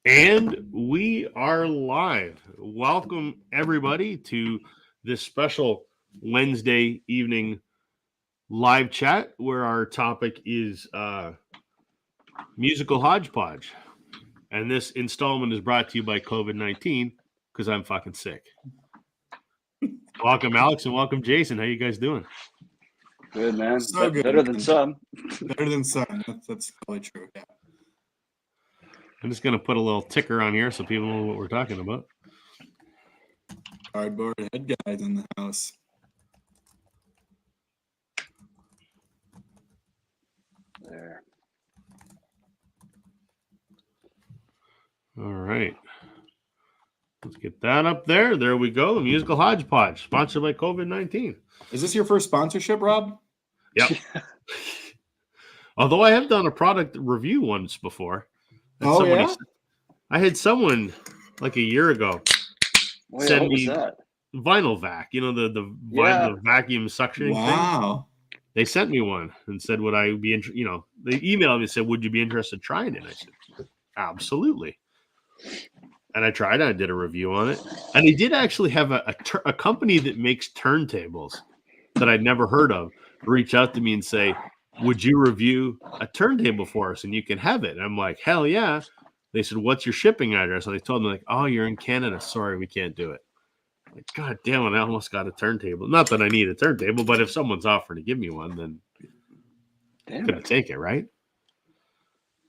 And we are live. Welcome, everybody, to this special Wednesday evening live chat where our topic is musical hodgepodge. And this installment is brought to you by COVID-19 because I'm fucking sick. Welcome, Alex, and welcome, Jason. How you guys doing? Good, man. So good, Better than some. Better than some. That's probably true. Yeah. I'm just going to put a little ticker on here so people know what we're talking about. Cardboard head guys in the house. There. All right. Let's get that up there. There we go. The musical hodgepodge, sponsored by COVID-19. Is this your first sponsorship, Rob? Yep. Although I have done a product review once before. Oh, yeah? I had someone like a year ago send me Vinyl Vac, the vacuum suctioning thing. Wow. They sent me one and said, would I be interested? They emailed me and said, would you be interested in trying it? And I said, absolutely. And I tried it. I did a review on it. And they did actually have a company that makes turntables that I'd never heard of reach out to me and say, would you review a turntable for us and you can have it? And I'm like, hell yeah. They said, what's your shipping address? And I told them, like, oh, you're in Canada. Sorry, we can't do it. Like, God damn it, I almost got a turntable. Not that I need a turntable, but if someone's offering to give me one, then I'm going to take it, right?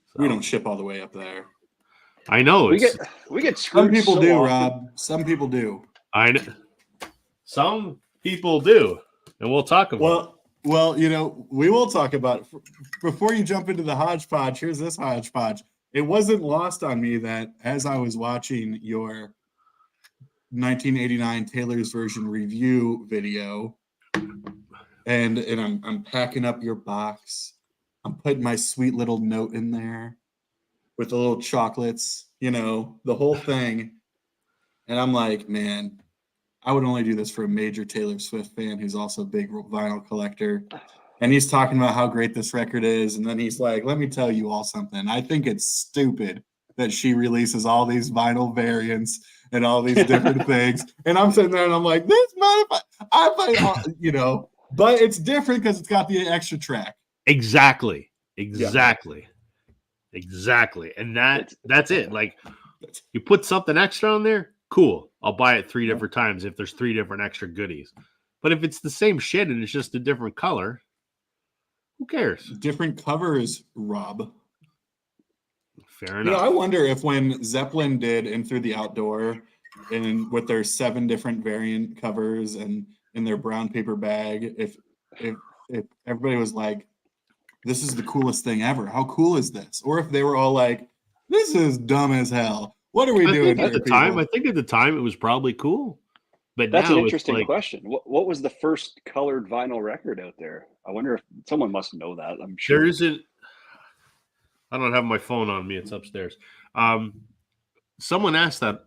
So, we don't ship all the way up there. I know. We get screwed. Some people do, often. Rob. Some people do. I know. Some people do. And we'll talk about it. Well, we will talk about it. Before you jump into the hodgepodge, here's this hodgepodge. It wasn't lost on me that as I was watching your 1989 Taylor's version review video, and I'm packing up your box, I'm putting my sweet little note in there with the little chocolates, the whole thing, and I'm like, man, I would only do this for a major Taylor Swift fan who's also a big vinyl collector. And he's talking about how great this record is. And then he's like, let me tell you all something. I think it's stupid that she releases all these vinyl variants and all these different things. And I'm sitting there and I'm like, this motherfucker, but it's different because it's got the extra track. Exactly. And that's it. Like, you put something extra on there, cool. I'll buy it 3 different times if there's 3 different extra goodies. But if it's the same shit and it's just a different color, who cares? Different covers, Rob. Fair enough. I wonder if when Zeppelin did In Through the Outdoor and with their 7 different variant covers and in their brown paper bag, if everybody was like, this is the coolest thing ever. How cool is this? Or if they were all like, this is dumb as hell. What are we doing here, I think at the time it was probably cool. But that's now an interesting question. What was the first colored vinyl record out there? I wonder if someone must know that. I'm sure. There isn't. I don't have my phone on me. It's upstairs. Someone asked that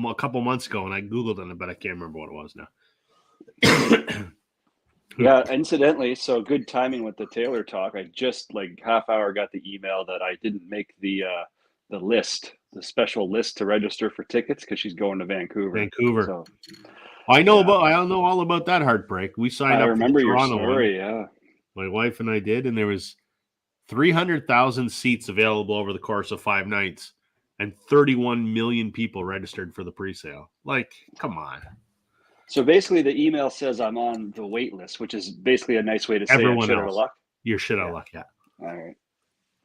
a couple months ago, and I Googled it, but I can't remember what it was now. Yeah, incidentally, so good timing with the Taylor talk. I just half hour got the email that I didn't make the list, the special list to register for tickets because she's going to Vancouver. So, I know all about that heartbreak. We signed up. I remember for the your Toronto story. one. Yeah, my wife and I did, and there was 300,000 seats available over the course of 5 nights, and 31 million people registered for the pre-sale. Like, come on. So basically, the email says I'm on the wait list, which is basically a nice way to say I'm shit out of luck. You're shit out of luck, yeah. All right.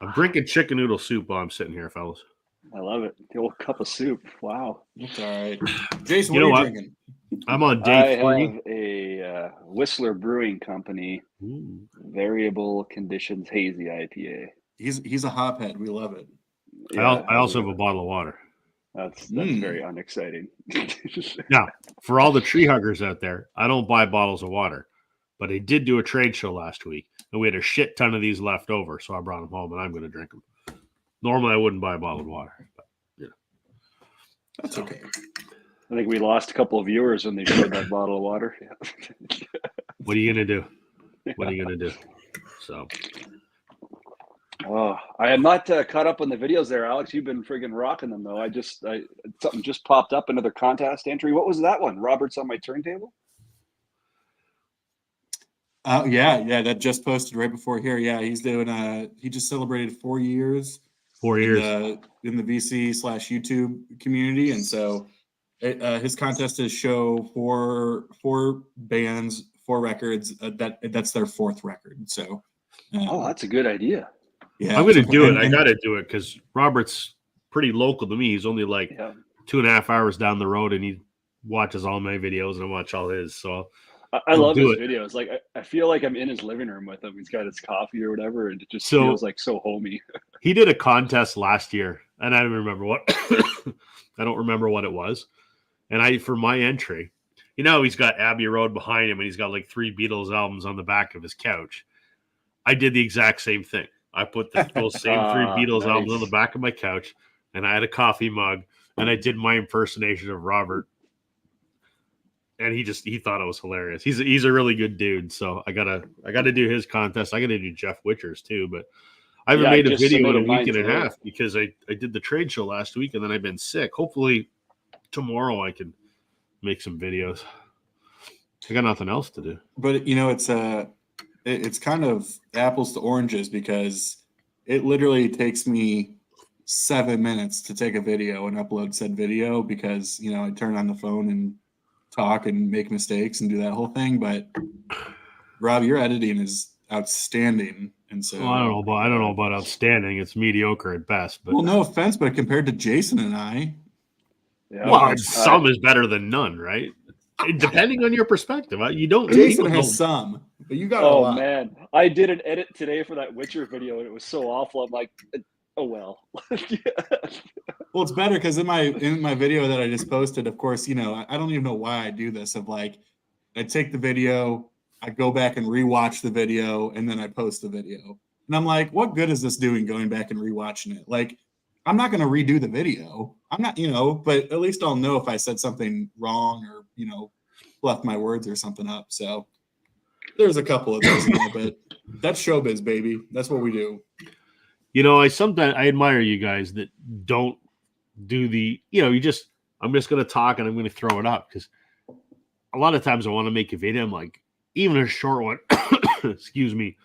I'm drinking chicken noodle soup while I'm sitting here, fellas. I love it. The old cup of soup. Wow. That's all right. Jason, what are you drinking? I'm on day 3. I have a Whistler Brewing Company variable conditions hazy IPA. He's a hophead. We love it. Yeah, I also have a bottle of water. That's very unexciting. Now, for all the tree huggers out there, I don't buy bottles of water, but I did do a trade show last week, and we had a shit ton of these left over, so I brought them home, and I'm going to drink them. Normally, I wouldn't buy a bottle of water, but that's okay. I think we lost a couple of viewers when they showed that bottle of water. What are you going to do? So, Oh, I am not caught up on the videos there, Alex. You've been friggin' rocking them, though. Something just popped up, another contest entry. What was that one? Robert's on my turntable? Yeah, that just posted right before here. Yeah, he's doing he just celebrated 4 years. 4 years in the VC/YouTube community, and so his contest is show four bands, 4 records. That's their 4th record. So, That's a good idea. Yeah, I'm going to do it. I got to do it because Robert's pretty local to me. He's only like 2.5 hours down the road, and he watches all my videos, and I watch all his. So I love his videos. Like I feel like I'm in his living room with him. He's got his coffee or whatever, and it just feels like so homey. He did a contest last year, and I don't remember what it was. And for my entry, he's got Abbey Road behind him, and he's got like 3 Beatles albums on the back of his couch. I did the exact same thing. I put those same 3 Beatles albums on the back of my couch, and I had a coffee mug, and I did my impersonation of Robert. And he thought it was hilarious. He's a really good dude. So I gotta do his contest. I gotta do Jeff Witcher's too, but I haven't made a video in a week and a half because I did the trade show last week and then I've been sick. Hopefully tomorrow I can make some videos. I got nothing else to do. But it's kind of apples to oranges because it literally takes me 7 minutes to take a video and upload said video because I turn on the phone and talk and make mistakes and do that whole thing. But Rob, your editing is outstanding, and so I don't know about outstanding. It's mediocre at best. But no offense, but compared to Jason and I, some is better than none, right? Depending on your perspective, you don't. Jason has some, but you got a lot. Oh man, I did an edit today for that Witcher video, and it was so awful. I'm like, oh well. Well, it's better because in my video that I just posted, of course, I don't even know why I do this. Of like, I take the video, I go back and rewatch the video, and then I post the video. And I'm like, what good is this doing going back and rewatching it? Like, I'm not going to redo the video. I'm not, but at least I'll know if I said something wrong or, left my words or something up. So there's a couple of those, but that's showbiz, baby. That's what we do. I admire you guys that don't do the, I'm just going to talk and I'm going to throw it up because a lot of times I want to make a video. I'm like, even a short one, excuse me,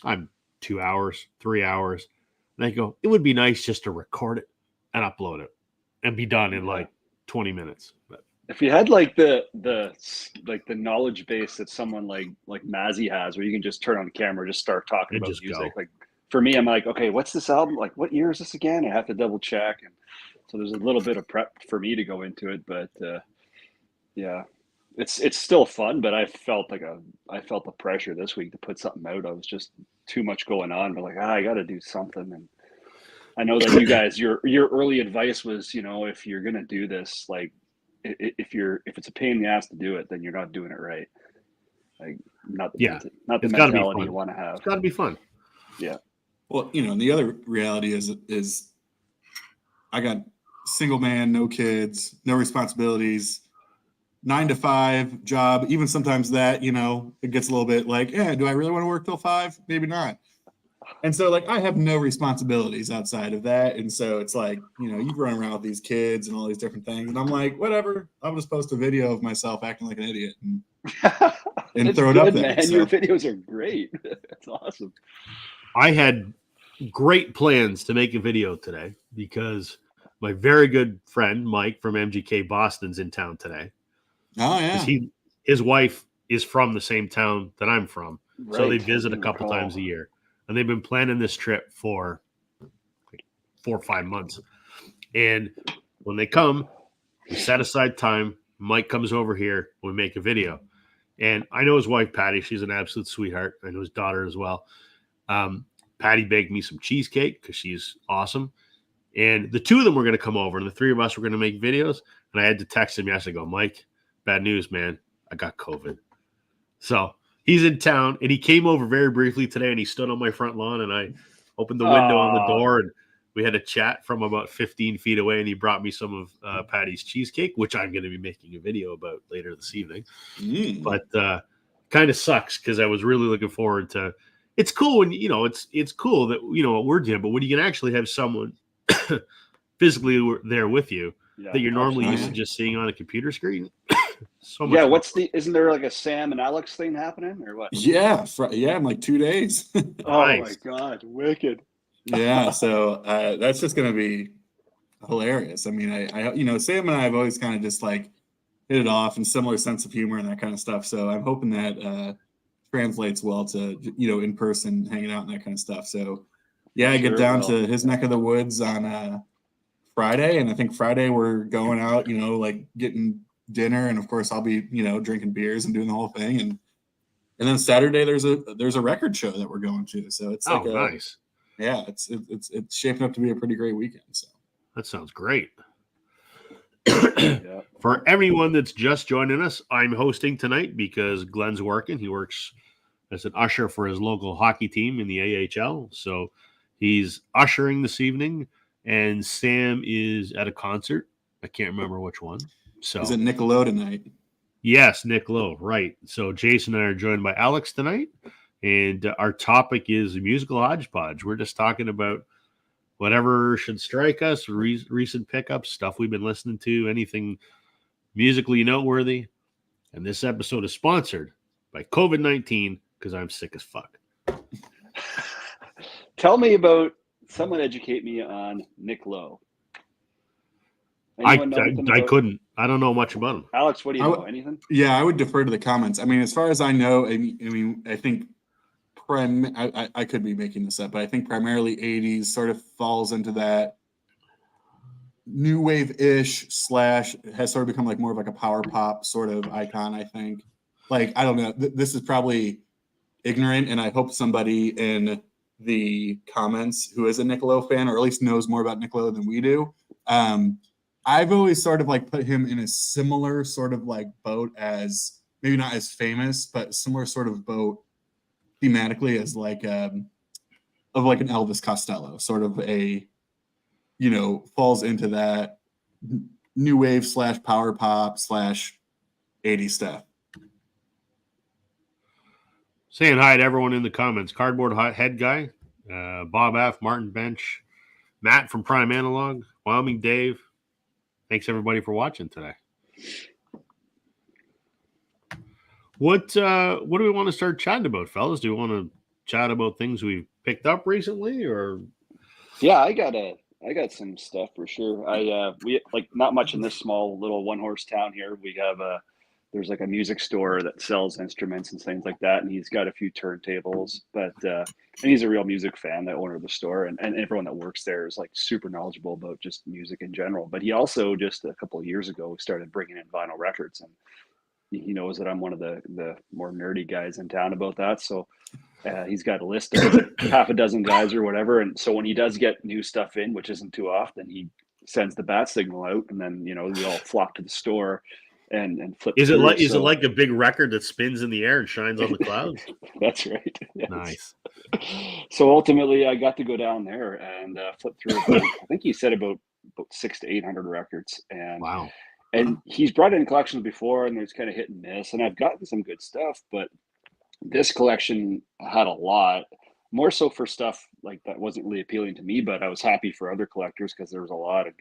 I'm 2 hours, 3 hours. And I go, it would be nice just to record it and upload it and be done in like 20 minutes. But if you had like the knowledge base that someone like Mazzy has, where you can just turn on the camera, just start talking about music. Go. Like for me, I'm like, okay, what's this album? Like, what year is this again? I have to double check, and so there's a little bit of prep for me to go into it. But yeah, it's still fun. But I felt the pressure this week to put something out. I was just too much going on. But like, I got to do something. And I know that you guys, your early advice was, if you're gonna do this, like, if it's a pain in the ass to do it, then you're not doing it right. Like, not the mentality you want to have. It's got to be fun. Yeah. Well, the other reality is I got single man, no kids, no responsibilities, 9 to 5 job. Even sometimes that, it gets a little bit like, do I really want to work till 5? Maybe not. And so, like, I have no responsibilities outside of that. And so it's like, you run around with these kids and all these different things. And I'm like, whatever. I'll just post a video of myself acting like an idiot and throw it up there. Man, your videos are great. That's awesome. I had great plans to make a video today because my very good friend, Mike from MGK Boston's in town today. Oh, yeah. His wife is from the same town that I'm from. Right. So they visit a couple times a year. And they've been planning this trip for like 4 or 5 months. And when they come, we set aside time. Mike comes over here. We make a video. And I know his wife, Patty. She's an absolute sweetheart. I know his daughter as well. Patty baked me some cheesecake because she's awesome. And the 2 of them were going to come over. And the 3 of us were going to make videos. And I had to text him yesterday. I go, Mike, bad news, man. I got COVID. So he's in town, and he came over very briefly today, and he stood on my front lawn, and I opened the window on the door, and we had a chat from about 15 feet away, and he brought me some of Patty's cheesecake, which I'm going to be making a video about later this evening. But kind of sucks because I was really looking forward to it's cool when it's cool that what we're doing, but when you can actually have someone physically there with you that you're normally used to just seeing on a computer screen. So much. Yeah, isn't there like a Sam and Alex thing happening or what? Yeah, in like 2 days. Oh Nice. my God, wicked. Yeah, so that's just gonna be hilarious. I mean, I Sam and I have always kind of just like hit it off and similar sense of humor and that kind of stuff. So I'm hoping that translates well to in person hanging out and that kind of stuff. So yeah, I get down to his neck of the woods on Friday, and I think Friday we're going out, like getting dinner, and of course I'll be drinking beers and doing the whole thing, and then Saturday there's a record show that we're going to. So it's nice. Yeah, it's shaping up to be a pretty great weekend. So that sounds great. Yeah. For everyone that's just joining us, I'm hosting tonight because Glenn's working. He works as an usher for his local hockey team in the AHL. So he's ushering this evening, and Sam is at a concert. I can't remember which one. So is it Nick Lowe tonight? Yes, Nick Lowe, right. So Jason and I are joined by Alex tonight, and our topic is musical hodgepodge. We're just talking about whatever should strike us, recent pickups, stuff we've been listening to, anything musically noteworthy. And this episode is sponsored by COVID-19 because I'm sick as fuck. Tell me someone educate me on Nick Lowe. I couldn't. I don't know much about him. Alex, what do you know? Anything? Yeah, I would defer to the comments. I mean, as far as I know, I think I could be making this up, but I think primarily 80s sort of falls into that new wave-ish / has sort of become like more of like a power pop sort of icon, I think. Like, I don't know. This is probably ignorant, and I hope somebody in the comments who is a Nick Lowe fan, or at least knows more about Nick Lowe than we do. I've always sort of like put him in a similar sort of like boat as, maybe not as famous, but similar sort of boat thematically as like an Elvis Costello, sort of a, falls into that new wave / power pop / 80s stuff. Saying hi to everyone in the comments. Cardboard Head Guy, Bob F., Martin Bench, Matt from Prime Analog, Wyoming Dave. Thanks everybody for watching today. What do we want to start chatting about, fellas? Do we want to chat about things we've picked up recently, or? Yeah, I got some stuff for sure. We like not much in this small little one-horse town here. We have there's like a music store that sells instruments and things like that, and he's got a few turntables, but and he's a real music fan, the owner of the store, and everyone that works there is like super knowledgeable about just music in general. But he also just a couple of years ago started bringing in vinyl records, and he knows that I'm one of the more nerdy guys in town about that. So he's got a list of half a dozen guys or whatever, and so when he does get new stuff in, which isn't too often, he sends the bat signal out, and then we all flock to the store and flip. Is it like a big record that spins in the air and shines on the clouds? That's right. Yes. Nice. So ultimately, I got to go down there and flip through. I think he said about 600 to 800 records, and wow. And he's brought in collections before, and there's kind of hit and miss. And I've gotten some good stuff, but this collection had a lot more so for stuff like that wasn't really appealing to me. But I was happy for other collectors because there was a lot of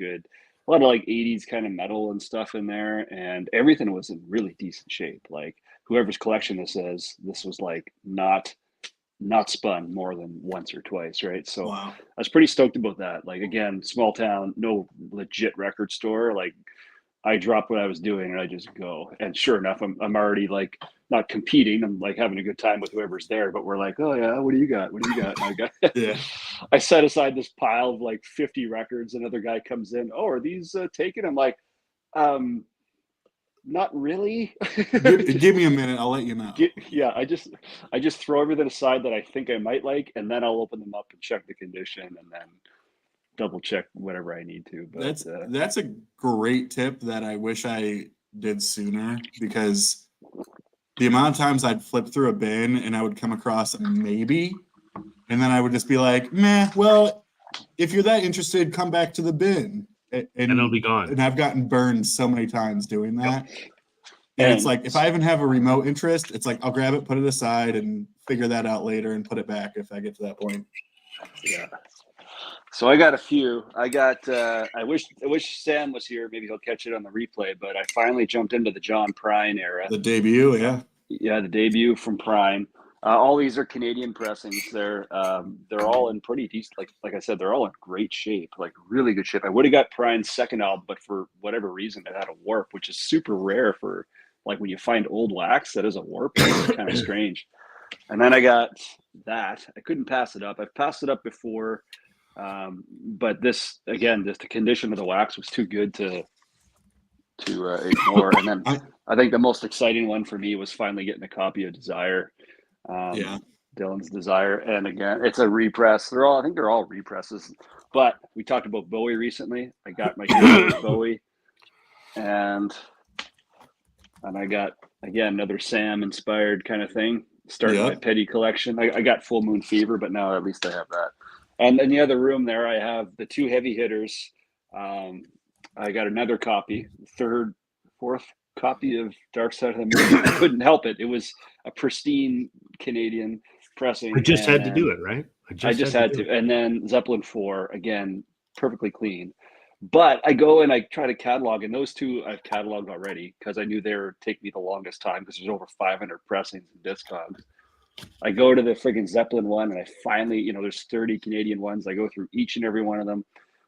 like 80s kind of metal and stuff in there, and everything was in really decent shape. Like whoever's collection this is, this was like not spun more than once or twice, right? So wow. I was pretty stoked about that. Like again, small town, no legit record store. Like I drop what I was doing and I just go. And sure enough, I'm already like not competing. I'm like having a good time with whoever's there. But we're like, oh yeah, what do you got? What do you got? And I set aside this pile of like 50 records. Another guy comes in. Oh, are these taken? I'm like, not really. Give me a minute. I'll let you know. I just throw everything aside that I think I might like, and then I'll open them up and check the condition, and then double check whatever I need to. But that's a great tip that I wish I did sooner, because the amount of times I'd flip through a bin and I would come across a maybe, and then I would just be like, meh, well, if you're that interested, come back to the bin. And it'll be gone. And I've gotten burned so many times doing that. And it's like, if I even have a remote interest, it's like, I'll grab it, put it aside, and figure that out later and put it back if I get to that point. Yeah. So I got a few. I wish Sam was here. Maybe he'll catch it on the replay. But I finally jumped into the John Prine era. The debut, yeah. Yeah, the debut from Prine. All these are Canadian pressings. They're all in pretty decent. Like I said, they're all in great shape, like really good shape. I would have got Prine's second album, but for whatever reason, it had a warp, which is super rare for like when you find old wax that is a warp. It's kind of strange. And then I got that. I couldn't pass it up. I've passed it up before, but this again, just the condition of the wax was too good to ignore. And then I think the most exciting one for me was finally getting a copy of Desire. Dylan's Desire, and again, it's a repress. I think they're all represses. But we talked about Bowie recently. I got my Bowie, and I got again another Sam inspired kind of thing. Starting my Petty collection. I got Full Moon Fever, but now at least I have that. And in the other room there, I have the two heavy hitters. I got another copy, third, fourth copy of Dark Side of the Moon. I couldn't help it. It was a pristine Canadian pressing. I just had to do it, right? I just had to. And then Zeppelin 4, again, perfectly clean. But I go and I try to catalog, and those two I've cataloged already because I knew they would take me the longest time because there's over 500 pressings and Discogs. I go to the friggin' Zeppelin one, and I finally, there's 30 Canadian ones. I go through each and every one of them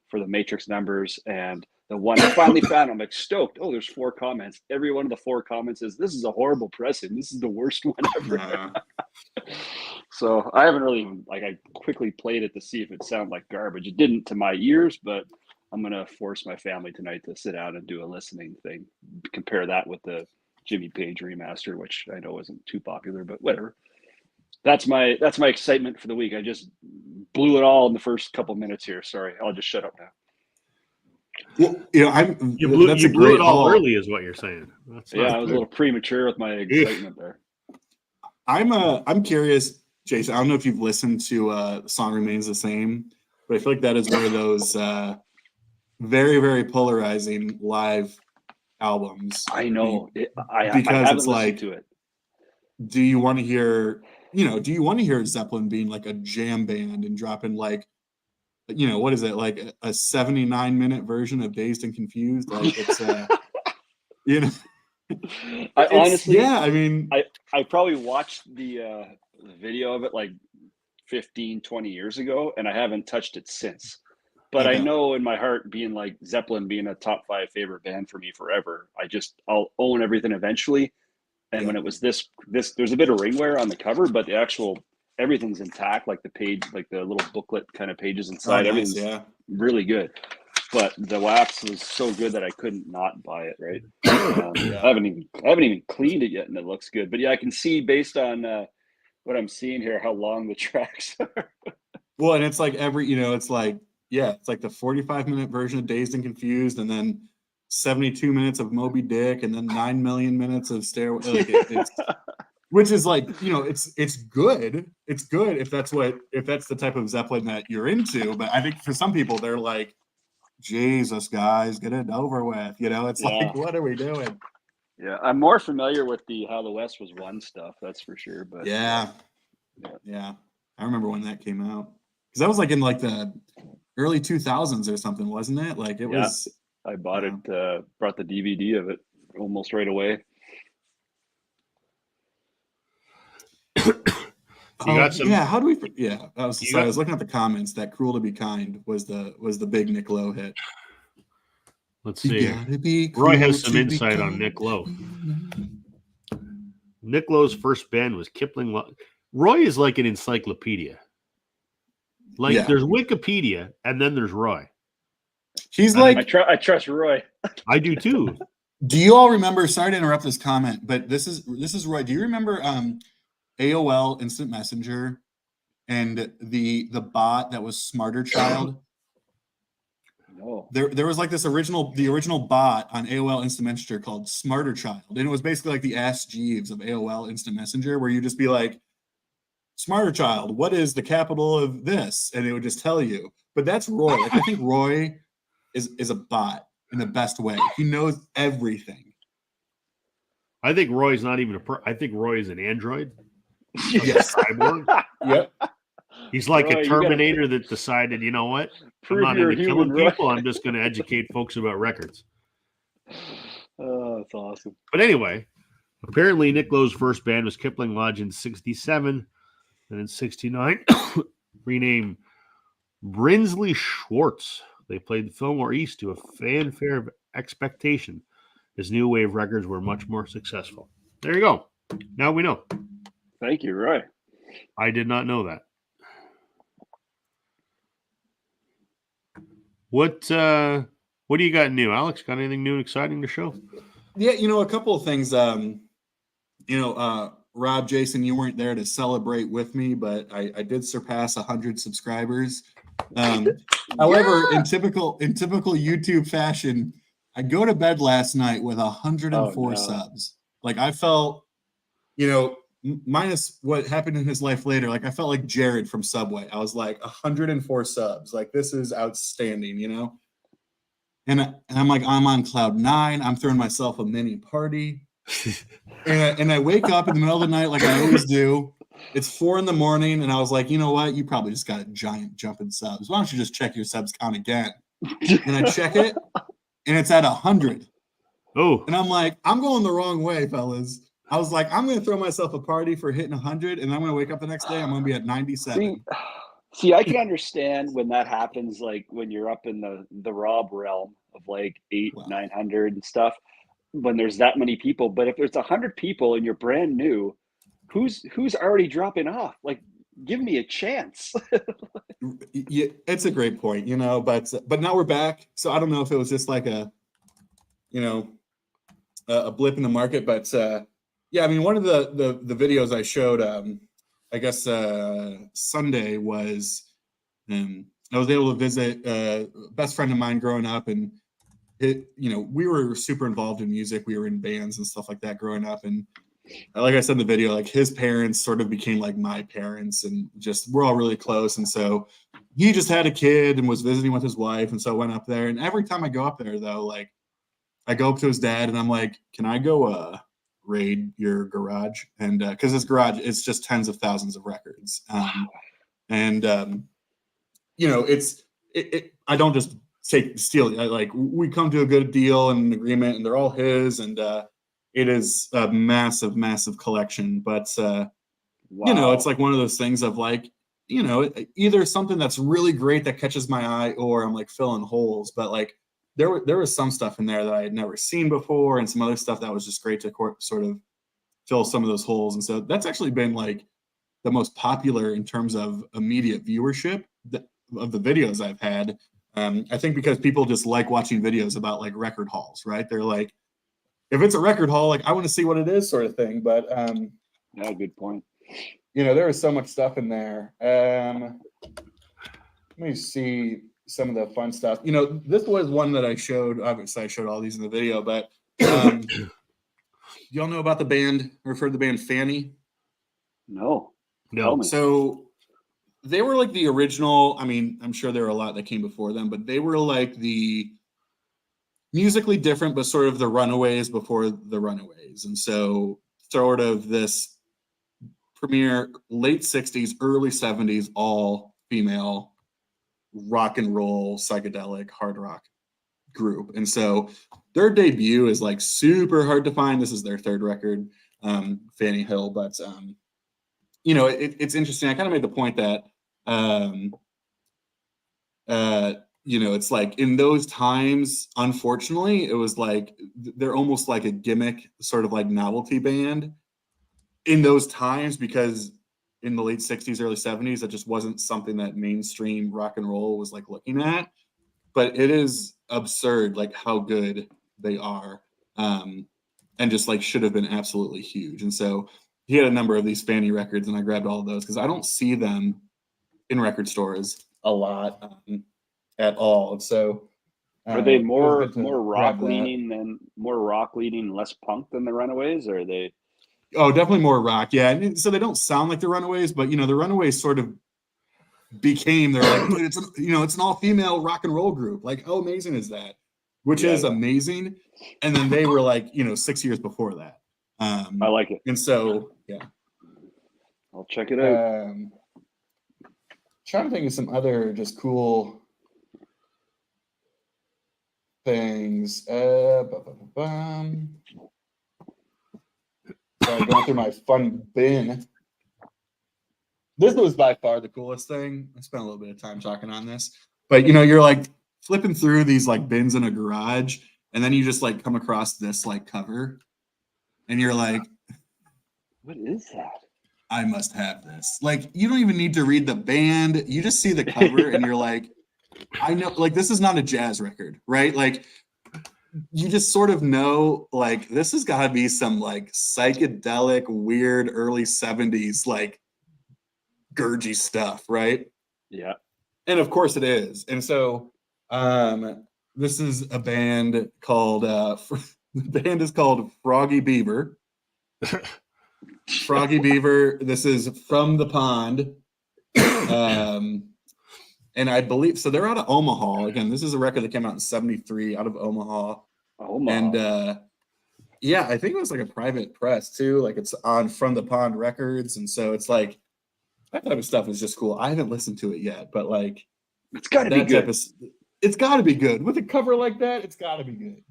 for the matrix numbers, and the one I finally found, I'm like stoked. Oh, there's 4 comments. Every one of the 4 comments is, "This is a horrible pressing. This is the worst one ever." So I haven't really I quickly played it to see if it sounded like garbage. It didn't to my ears, but I'm gonna force my family tonight to sit down and do a listening thing. Compare that with the Jimmy Page remaster, which I know isn't too popular, but whatever. That's my excitement for the week. I just blew it all in the first couple minutes here. Sorry, I'll just shut up now. Well, you blew it all early, is what you're saying. I was a little premature with my excitement there. I'm curious, Jason. I don't know if you've listened to "The Song Remains the Same," but I feel like that is one of those very, very polarizing live albums. I know because I haven't it's like, to it. Do you want to hear? Do you want to hear Zeppelin being like a jam band and dropping like, what is it, like a 79-minute version of Dazed and Confused? Like it's, I honestly, I mean, I probably watched the video of it like 15, 20 years ago, and I haven't touched it since. But I know in my heart, being like Zeppelin being a top 5 favorite band for me forever, I'll own everything eventually. And when it was this, there's a bit of ring wear on the cover, but the actual everything's intact, like the page, like the little booklet kind of pages inside. Everything's really good. But the wax was so good that I couldn't not buy it. Right? I haven't even cleaned it yet, and it looks good. But I can see based on what I'm seeing here how long the tracks are. Well, and it's like it's like the 45-minute version of Dazed and Confused, and then 72 minutes of Moby Dick, and then 9 million minutes of Stairway. Which is like, it's good. It's good if that's the type of Zeppelin that you're into. But I think for some people, they're like, Jesus, guys, get it over with. It's like, what are we doing? Yeah, I'm more familiar with the How the West Was Won stuff, that's for sure. But yeah. I remember when that came out, because that was like in like the early 2000s or something, wasn't it? Like it was. I bought it, brought the DVD of it almost right away. How do we? Yeah, I was looking at the comments. That "Cruel to Be Kind" was the big Nick Lowe hit. Let's see. Roy has some insight on Nick Lowe. Nick Lowe's first band was Kipling. Roy is like an encyclopedia. There's Wikipedia, and then there's Roy. He's like, I trust Roy. I do too. Do you all remember? Sorry to interrupt this comment, but this is Roy. Do you remember AOL Instant Messenger and the bot that was Smarter Child? No. There was like the original bot on AOL Instant Messenger called Smarter Child, and it was basically like the Ask Jeeves of AOL Instant Messenger, where you just be like, Smarter Child, what is the capital of this? And it would just tell you. But that's Roy. Like, I think Roy is a bot in the best way. He knows everything. I think Roy's not even I think Roy is an android. Yes. Cyborg. Yep. He's like Roy, a you gotta Terminator that decided, you know what? I'm prove not you're into human, killing Roy. people. I'm just going to educate folks about records. Oh, that's awesome. But anyway, apparently Nick Lowe's first band was Kipling Lodge in 67. And in 69, renamed Brinsley Schwartz. They played the Fillmore East to a fanfare of expectation. His new wave records were much more successful. There you go. Now we know. Thank you, Roy. I did not know that. What do you got new, Alex? Got anything new and exciting to show? Yeah, a couple of things. Rob, Jason, you weren't there to celebrate with me, but I did surpass 100 subscribers. However, in typical YouTube fashion, I go to bed last night with 104 subs. Like I felt, minus what happened in his life later, like I felt like Jared from Subway. I was like 104 subs. Like this is outstanding, And I'm like, I'm on cloud 9. I'm throwing myself a mini party. and I wake up in the middle of the night like I always do. It's 4 a.m, and I was like, you know what? You probably just got a giant jump in subs. Why don't you just check your subs count again? And I check it, and it's at 100. Oh. And I'm like, I'm going the wrong way, fellas. I was like, I'm going to throw myself a party for hitting 100, and I'm going to wake up the next day. I'm going to be at 97. See, I can understand when that happens, like when you're up in the Rob realm of like 900 and stuff, when there's that many people. But if there's 100 people and you're brand new, who's already dropping off? Like, give me a chance. Yeah, it's a great point, but now we're back. So I don't know if it was just like a blip in the market, but yeah, I mean, one of the videos I showed, I guess Sunday was, I was able to visit a best friend of mine growing up, and we were super involved in music. We were in bands and stuff like that growing up, and like I said in the video, like his parents sort of became like my parents, and just we're all really close. And so he just had a kid and was visiting with his wife, and so I went up there. And every time I go up there, though, like I go up to his dad and I'm like, "Can I go raid your garage?" And because his garage is just tens of thousands of records, it's I don't just steal it. Like we come to a good deal and an agreement, and they're all his, and it is a massive, massive collection. But Wow. it's like one of those things of like, either something that's really great that catches my eye, or I'm like filling holes. But like there was some stuff in there that I had never seen before, and some other stuff that was just great to sort of fill some of those holes. And so that's actually been like the most popular in terms of immediate viewership of the videos I've had. I think because people just like watching videos about like record hauls, right? They're like, if it's a record haul, like I want to see what it is, sort of thing. But yeah, good point. There is so much stuff in there. Let me see some of the fun stuff. This was one that I showed. Obviously, I showed all these in the video, but y'all know about the band, or heard the band Fanny? No. So they were like the original. I mean, I'm sure there were a lot that came before them, but they were like the musically different, but sort of the Runaways before the Runaways. And so sort of this premier late 60s, early 70s, all female rock and roll, psychedelic, hard rock group. And so their debut is like super hard to find. This is their third record, Fanny Hill. But, it's interesting. I kind of made the point that, it's like in those times, unfortunately, it was like they're almost like a gimmick, sort of like novelty band in those times, because in the late 60s, early 70s, that just wasn't something that mainstream rock and roll was like looking at. But it is absurd, like how good they are, and just like should have been absolutely huge. And so he had a number of these Fanny records, and I grabbed all of those because I don't see them in record stores a lot at all. So are they more rock leaning, less punk than the Runaways, or are they? Oh, definitely more rock. Yeah. And so they don't sound like the Runaways, but the Runaways sort of became, they're like, dude, it's an all-female rock and roll group. Like, how amazing is that? Which is amazing. And then they were like, 6 years before that. I like it. And so, yeah. I'll check it out. Trying to think of some other just cool things. Sorry, going through my fun bin. This was by far the coolest thing. I spent a little bit of time talking on this, but you're like flipping through these like bins in a garage, and then you just like come across this like cover, and you're like, what is that? I must have this. Like, you don't even need to read the band. You just see the cover and you're like, I know, like, this is not a jazz record, right? Like, you just sort of know, like, this has got to be some like psychedelic, weird early 70s, like gurgy stuff, right? Yeah. And of course it is. And so this is a band called the band is called Froggy Beaver. Froggy Beaver. This is From the Pond. And I believe so they're out of Omaha. Again, this is a record that came out in 73 out of Omaha. And yeah, I think it was like a private press too. Like it's on From the Pond Records. And so it's like that type of stuff is just cool. I haven't listened to it yet, but like it's gotta be good. It's gotta be good. With a cover like that, it's gotta be good.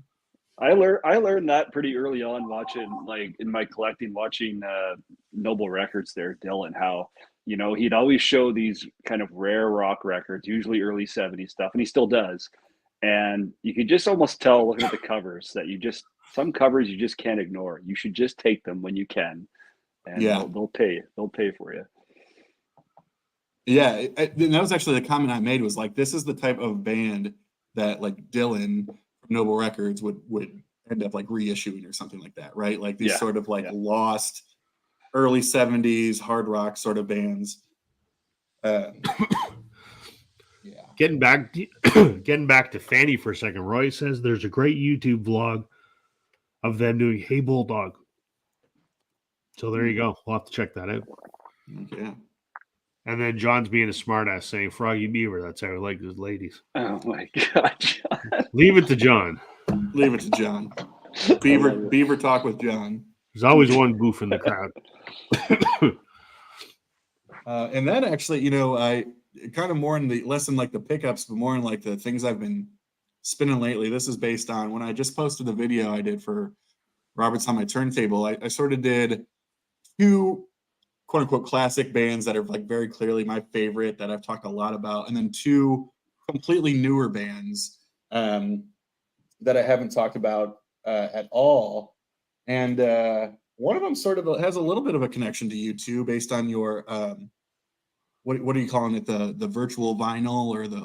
I learned that pretty early on watching, like in my collecting, watching Noble Records there, Dylan, how, he'd always show these kind of rare rock records, usually early 70s stuff, and he still does. And you could just almost tell looking at the covers that some covers you just can't ignore. You should just take them when you can. And yeah, they'll pay for you. Yeah, and that was actually the comment I made was like, this is the type of band that like Dylan from Noble Records would end up like reissuing or something like that, right? Like these sort of like lost early 70s hard rock sort of bands. Getting back to Fanny for a second, Roy says there's a great YouTube vlog of them doing Hey Bulldog. So there you go. We'll have to check that out. Okay. And then John's being a smartass saying Froggy Beaver. That's how I like his ladies. Oh my God, John. Leave it to John. Leave it to John. Beaver talk with John. There's always one goof in the crowd. And then actually, I kind of more in the less in like the pickups, but more in like the things I've been spinning lately. This is based on when I just posted the video I did for Robert's on My Turntable. I sort of did 2 quote unquote classic bands that are like very clearly my favorite that I've talked a lot about, and then 2 completely newer bands that I haven't talked about at all. And one of them sort of has a little bit of a connection to you too, based on your what are you calling it? The virtual vinyl or the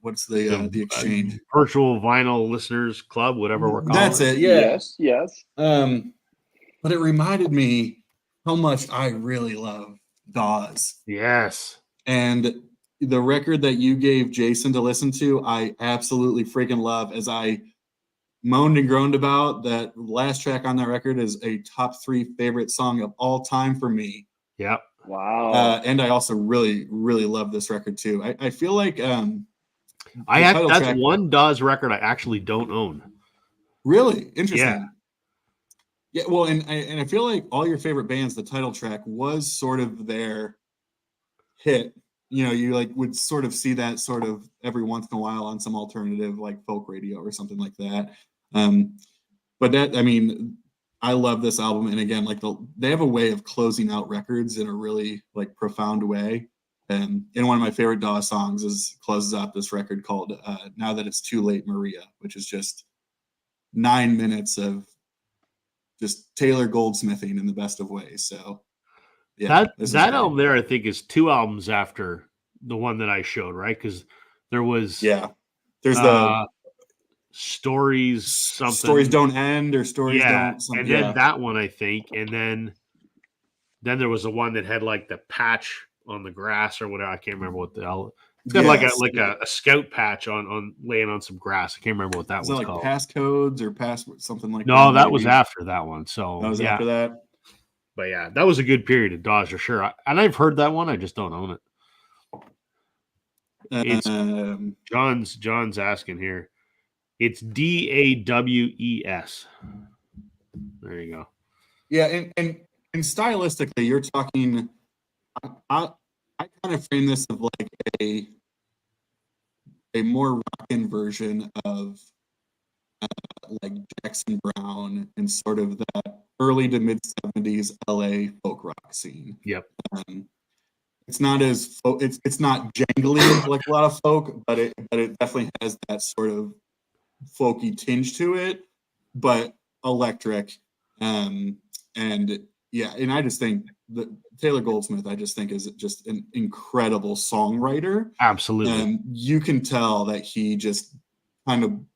what's the exchange? Virtual vinyl listeners club, whatever we're calling That's it. Yeah. Yes. But it reminded me how much I really love Dawes. Yes. And the record that you gave Jason to listen to, I absolutely freaking love. As I moaned and groaned about, that last track on that record is a top 3 favorite song of all time for me. Yep. Wow. And I also really, really love this record too. I feel like that's one Dawes record I actually don't own. Really interesting. Yeah. Yeah, well, and I feel like all your favorite bands, the title track was sort of their hit. You like would sort of see that sort of every once in a while on some alternative like folk radio or something like that. But I love this album, and again, like they have a way of closing out records in a really like profound way. And one of my favorite Dawes songs closes out this record called "Now That It's Too Late, Maria," which is just 9 minutes of just Taylor goldsmithing in the best of ways. So yeah, that album there, I think, is 2 albums after the one that I showed, right? Because there was there's the Stories Don't End or Stories Don't something. And then that one, I think, and then there was the one that had like the patch on the grass or whatever. I can't remember what the hell. It's got like a scout patch on laying on some grass. I can't remember what that was like called. Passcodes or password, something like that. No, that was after that one. So that was after that. But yeah, that was a good period of Dawes for sure. And I've heard that one. I just don't own it. It's John's asking here. It's DAWES. There you go. Yeah, and stylistically, you're talking. I kind of frame this of like a more rockin' version of like Jackson Brown and sort of that early to mid 70s LA folk rock scene. Yep. It's not as it's not jangly like a lot of folk, but it definitely has that sort of folky tinge to it, but electric. And yeah, and I just think that Taylor Goldsmith, I just think is just an incredible songwriter. Absolutely. And you can tell that he just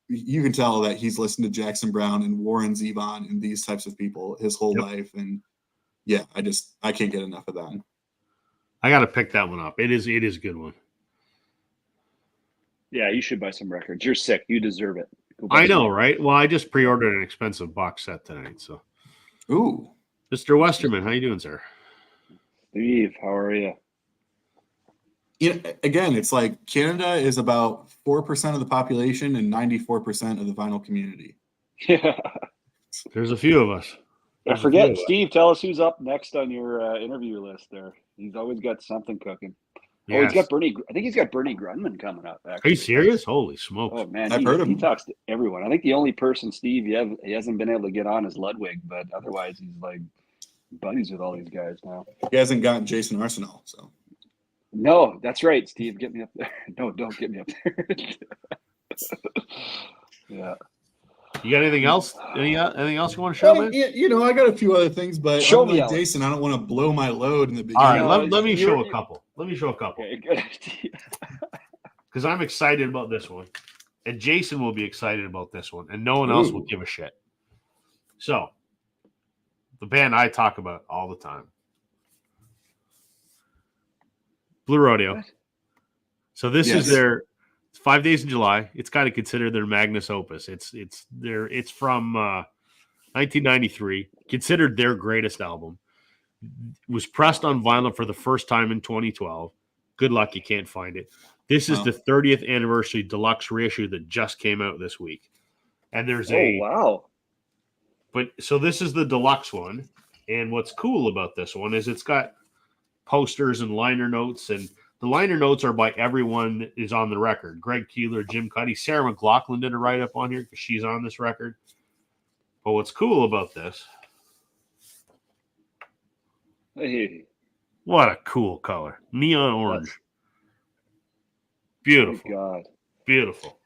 you can tell that he's listened to Jackson Brown and Warren Zevon and these types of people his whole life. And yeah, I can't get enough of that. I got to pick that one up. It is a good one. Yeah, you should buy some records. You're sick. You deserve it. I know, right? Well, I just pre-ordered an expensive box set tonight. So, ooh, Mr. Westerman, how you doing, sir? Steve, how are you? Again, it's like Canada is about 4% of the population and 94% of the vinyl community. Yeah. There's a few of us. I forget, Steve, tell us who's up next on your interview list there. He's always got something cooking. Yes. Oh, he's got Bernie. I think he's got Bernie Grunman coming up. Actually. Are you serious? Holy smokes! Oh man, I've heard of he him. talks to everyone. I think the only person, Steve, he hasn't been able to get on is Ludwig, but otherwise he's like buddies with all these guys now. He hasn't gotten Jason Arsenal, so. No, that's right, Steve. Get me up there. No, don't get me up there. Yeah. You got anything else? Anything else you want to show me? Yeah, I got a few other things, but Show me, Jason, I don't want to blow my load in the beginning. All right, let me show a couple. Okay, good idea. Because I'm excited about this one, and Jason will be excited about this one, and no one else will give a shit. So, the band I talk about all the time, Blue Rodeo. What? So this is their 5 Days in July. It's kind of considered their magnus opus. It's from 1993, considered their greatest album. It was pressed on vinyl for the first time in 2012. Good luck, you can't find it. This is the 30th anniversary deluxe reissue that just came out this week. And there's wow. But so this is the deluxe one. And what's cool about this one is it's got posters and liner notes, and the liner notes are by everyone that is on the record. Greg Keeler, Jim Cuddy, Sarah McLachlan did a write-up on here because she's on this record. But what's cool about this, Hey. what a cool color. Neon orange. Beautiful. Oh God. Beautiful.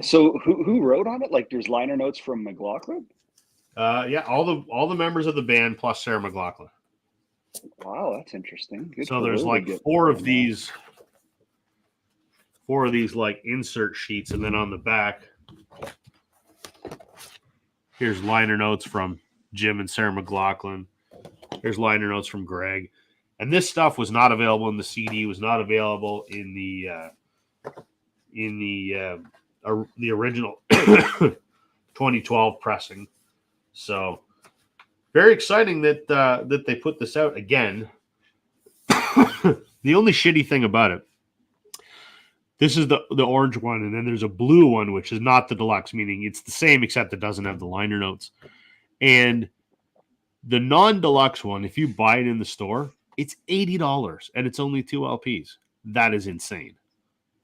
So who wrote on it? Like there's liner notes from McLachlan? Yeah, all the members of the band plus Sarah McLachlan. Wow, that's interesting. Good So there's like four of these like insert sheets, and then on the back, here's liner notes from Jim and Sarah McLachlan. Here's liner notes from Greg. And this stuff was not available in the CD, was not available in the original 2012 pressing. So very exciting that they put this out again. The only shitty thing about it, this is the orange one, and then there's a blue one, which is not the deluxe, meaning it's the same except it doesn't have the liner notes. And the non-deluxe one, if you buy it in the store, it's $80, and it's only 2 LPs. That is insane.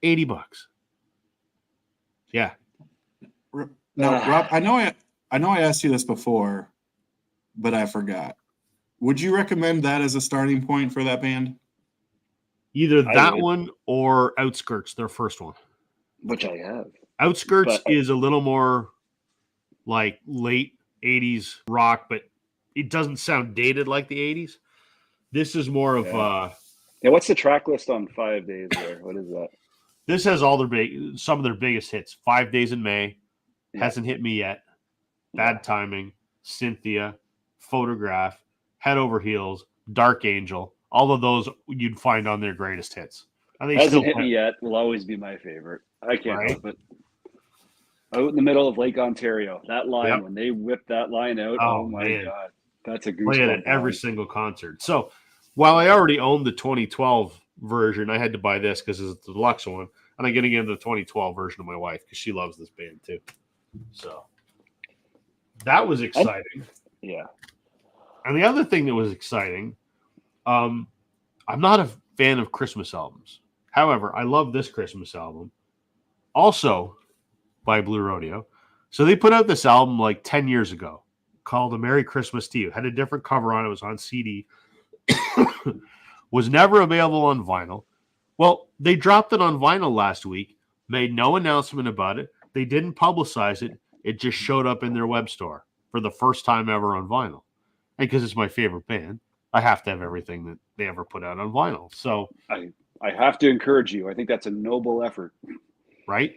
$80. Yeah. Now, Rob, I know I asked you this before, but I forgot. Would you recommend that as a starting point for that band? Either that one or Outskirts, their first one. Which I have. Outskirts is a little more like late 80s rock, but it doesn't sound dated like the 80s. This is more of yeah, what's the track list on 5 Days there? What is that? This has all some of their biggest hits. 5 Days in May, Hasn't Hit Me Yet, Bad Timing, Cynthia, Photograph, Head Over Heels, Dark Angel. All of those you'd find on their greatest hits. And they Hasn't Hit Me Yet will always be my favorite. I can't help it. Out in the middle of Lake Ontario, that line, when they whipped that line out, oh my God. That's a goosebump. Play it at every single concert. So while I already owned the 2012 version, I had to buy this because it's the deluxe one. And I'm getting into the 2012 version of my wife because she loves this band too. So that was exciting. And the other thing that was exciting, I'm not a fan of Christmas albums. However, I love this Christmas album, also by Blue Rodeo. So they put out this album like 10 years ago called A Merry Christmas to You. Had a different cover on it. It was on CD. Was never available on vinyl. Well, they dropped it on vinyl last week, made no announcement about it. They didn't publicize it. It just showed up in their web store for the first time ever on vinyl. And because it's my favorite band, I have to have everything that they ever put out on vinyl. So I have to encourage you. I think that's a noble effort. right?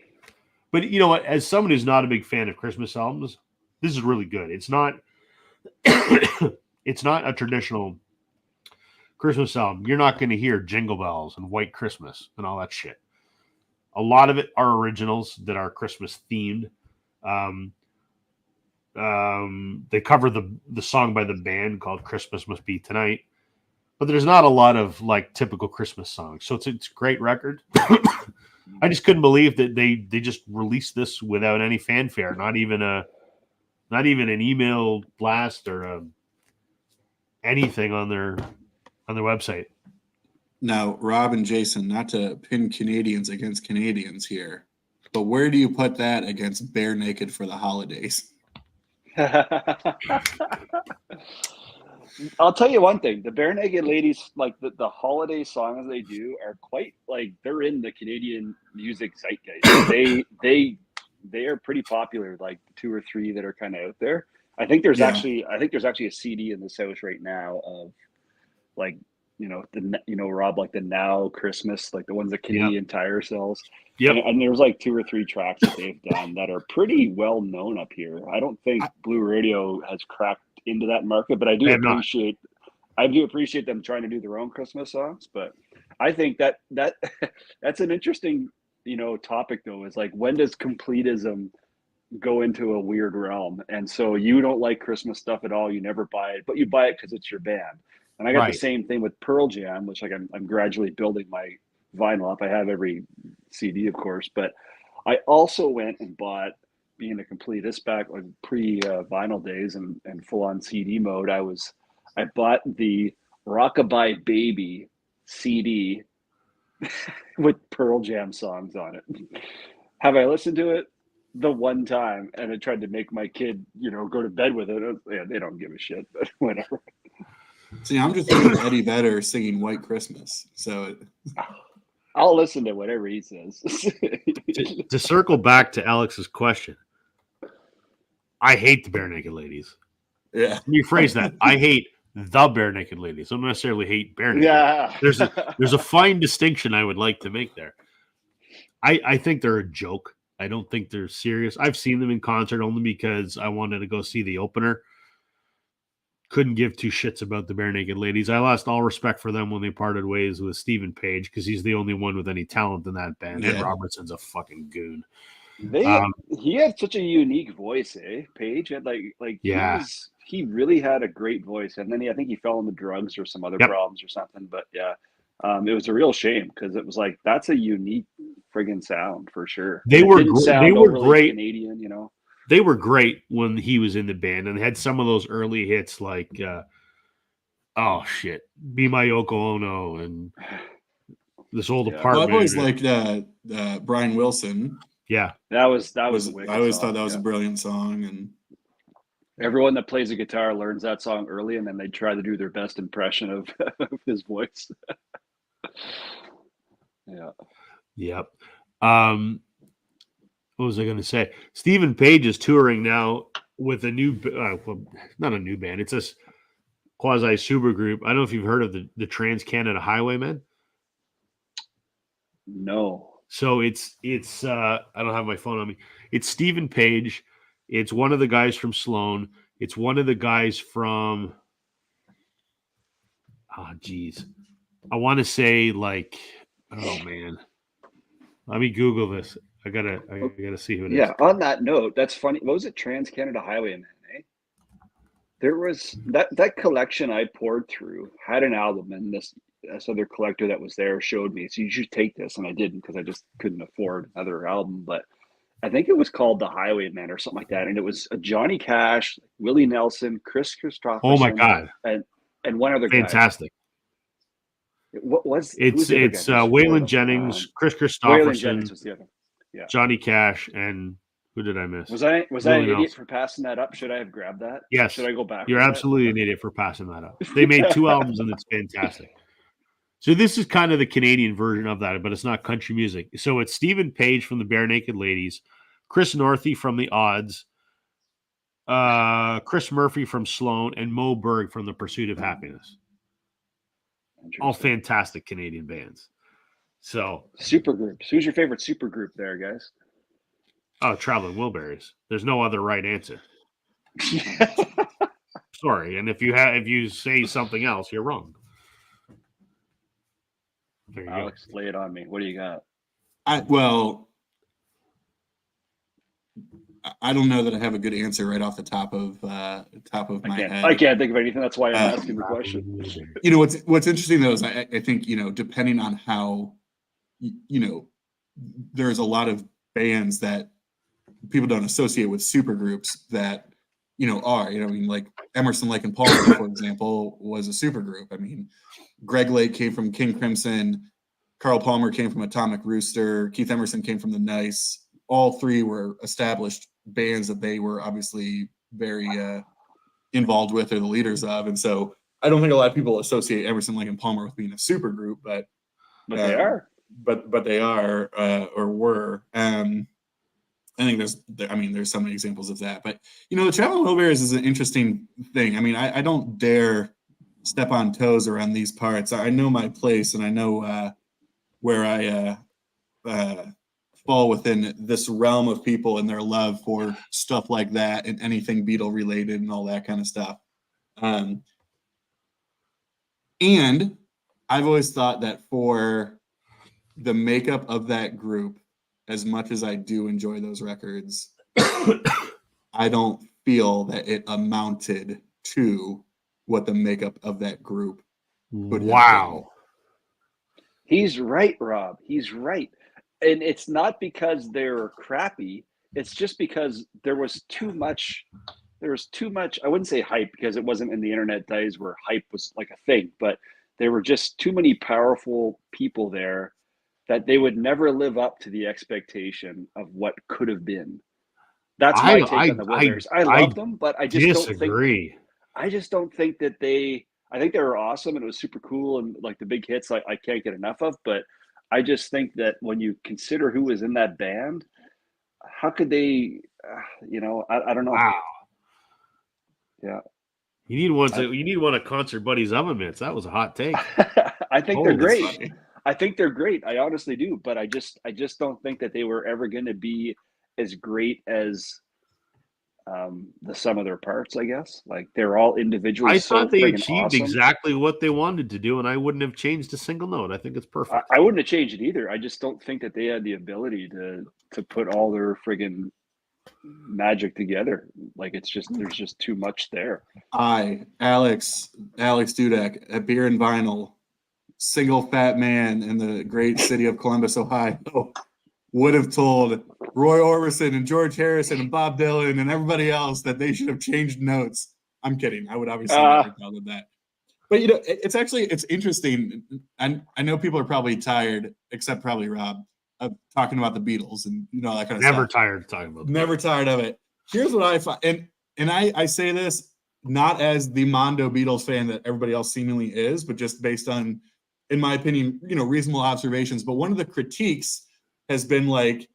But you know what? As someone who's not a big fan of Christmas albums, this is really good. It's not it's not a traditional Christmas album. You're not going to hear Jingle Bells and White Christmas and all that shit. A lot of it are originals that are Christmas themed. They cover the song by the band called Christmas Must Be Tonight, but there's not a lot of like typical Christmas songs. So it's a great record. I just couldn't believe that they just released this without any fanfare, not even an email blast or anything on their website. Now, Rob and Jason, not to pin Canadians against Canadians here, but where do you put that against Bare Naked for the Holidays? I'll tell you one thing: the Bare Naked Ladies, like the holiday songs they do, are quite like they're in the Canadian music zeitgeist. They are pretty popular. Like 2 or 3 that are kind of out there. I think there's actually a CD in this house right now of like Rob, like the Now Christmas, like the ones that Canadian Tire sells. Yep. And there's like 2 or 3 tracks that they've done that are pretty well known up here. I don't think Blue Radio has cracked into that market, but I do appreciate them trying to do their own Christmas songs. But I think that's an interesting, topic though, is like, when does completism go into a weird realm? And so you don't like Christmas stuff at all. You never buy it, but you buy it because it's your band. And I got the same thing with Pearl Jam, which I'm gradually building my vinyl up. I have every CD, of course, but I also went and bought, being a completist back like pre-vinyl days and full on CD mode. I bought the Rockabye Baby CD with Pearl Jam songs on it. Have I listened to it? The one time, and I tried to make my kid, go to bed with it. Yeah, they don't give a shit, but whatever. See, I'm just thinking of Eddie Vedder singing White Christmas. So I'll listen to whatever he says. to circle back to Alex's question, I hate the Bare Naked Ladies. Yeah. Let me phrase that. I hate the Bare Naked Ladies. I don't necessarily hate Bare Naked. Yeah. There's a fine distinction I would like to make there. I think they're a joke. I don't think they're serious. I've seen them in concert only because I wanted to go see the opener. Couldn't give 2 shits about the Bare Naked Ladies. I lost all respect for them when they parted ways with Stephen Page because he's the only one with any talent in that band. Yeah. Ed Robertson's a fucking goon. He had such a unique voice, Page had he really had a great voice, and then I think he fell into drugs or some other problems or something. But it was a real shame because it was like, that's a unique friggin' sound for sure. They were great Canadian, They were great when he was in the band, and they had some of those early hits like Be My Yoko Ono and This Old Apartment. Well, I've always liked Brian Wilson. Yeah. That was I always thought that was a brilliant song, and everyone that plays a guitar learns that song early, and then they try to do their best impression of his voice. Yeah. Yep. What was I going to say? Stephen Page is touring now with a new, not a new band. It's this quasi super group. I don't know if you've heard of the Trans Canada Highwaymen. No. So it's I don't have my phone on me. It's Stephen Page. It's one of the guys from Sloan. It's one of the guys from, I want to say like, oh man, let me Google this. I gotta see who it is. Yeah. On that note, that's funny. What was it? Trans Canada Highwaymen, eh? There was that collection I poured through had an album, and this other collector that was there showed me, so you should take this, and I didn't because I just couldn't afford another album. But I think it was called The Highwaymen or something like that, and it was Johnny Cash, Willie Nelson, Chris Oh my Christopherson, God. and one other guy. Fantastic. What was It's who's the other guy? Waylon Jennings, Chris Waylon Christopherson, Jennings was the other. Yeah. Johnny Cash, and who did I miss? Was I an Willie idiot Nelson. for passing that up? Should I have grabbed that? Yes. Should I go back? You're absolutely an idiot for passing that up. They made 2 albums and it's fantastic. So this is kind of the Canadian version of that, but it's not country music. So it's Stephen Page from the Bare Naked Ladies, Chris Northey from the Odds, Chris Murphy from Sloan, and Mo Berg from the Pursuit of Happiness. All fantastic Canadian bands. So supergroups. Who's your favorite supergroup there, guys? Oh, Traveling Wilburys. There's no other right answer. Sorry, and if you say something else, you're wrong. There you Alex, lay it on me. What do you got? I don't know that I have a good answer right off the top of my head. I can't think of anything. That's why I'm asking the question. You know what's interesting though is I think depending on how there's a lot of bands that people don't associate with supergroups that are like Emerson, Lake and Palmer, for example, was a supergroup. I mean, Greg Lake came from King Crimson, Carl Palmer came from Atomic Rooster, Keith Emerson came from the Nice. All 3 were established bands that they were obviously very involved with or the leaders of, and so I don't think a lot of people associate Emerson, Lake and Palmer with being a supergroup, but they are. But they are or were. I think there's so many examples of that. But the Traveling Wilburys is an interesting thing. I mean, I don't dare step on toes around these parts. I know my place, and I know where I fall within this realm of people and their love for stuff like that and anything Beatle related and all that kind of stuff. And I've always thought that for the makeup of that group, as much as I do enjoy those records, I don't feel that it amounted to what the makeup of that group would have been. He's right, Rob. He's right. And it's not because they're crappy. It's just because there was too much. I wouldn't say hype because it wasn't in the internet days where hype was like a thing, but there were just too many powerful people there that they would never live up to the expectation of what could have been. That's my take on the Wilburys. I love them, but I just disagree. don't think that they. I think they were awesome and it was super cool and like the big hits I can't get enough of. But I just think that when you consider who was in that band, how could they? I don't know. Wow. Yeah. You need one of Concert Buddy's oven mitts. That was a hot take. I think they're great. I think they're great. I honestly do, but I just don't think that they were ever going to be as great as the sum of their parts. I guess like they're all individually. I thought they achieved awesome. exactly what they wanted to do, and I wouldn't have changed a single note. I think it's perfect. I wouldn't have changed it either. I just don't think that they had the ability to put all their friggin' magic together. Like there's just too much there. Alex Dudek at Beer and Vinyl, single fat man in the great city of Columbus, Ohio, would have told Roy Orbison and George Harrison and Bob Dylan and everybody else that they should have changed notes. I'm kidding. I would obviously never tell them that. But it's interesting. I know people are probably tired, except probably Rob, of talking about the Beatles and that kind of Never stuff. tired of talking about. Never tired of it. Here's what I find, and I say this not as the Mondo Beatles fan that everybody else seemingly is, but just based on, in my opinion, reasonable observations. But one of the critiques has been like,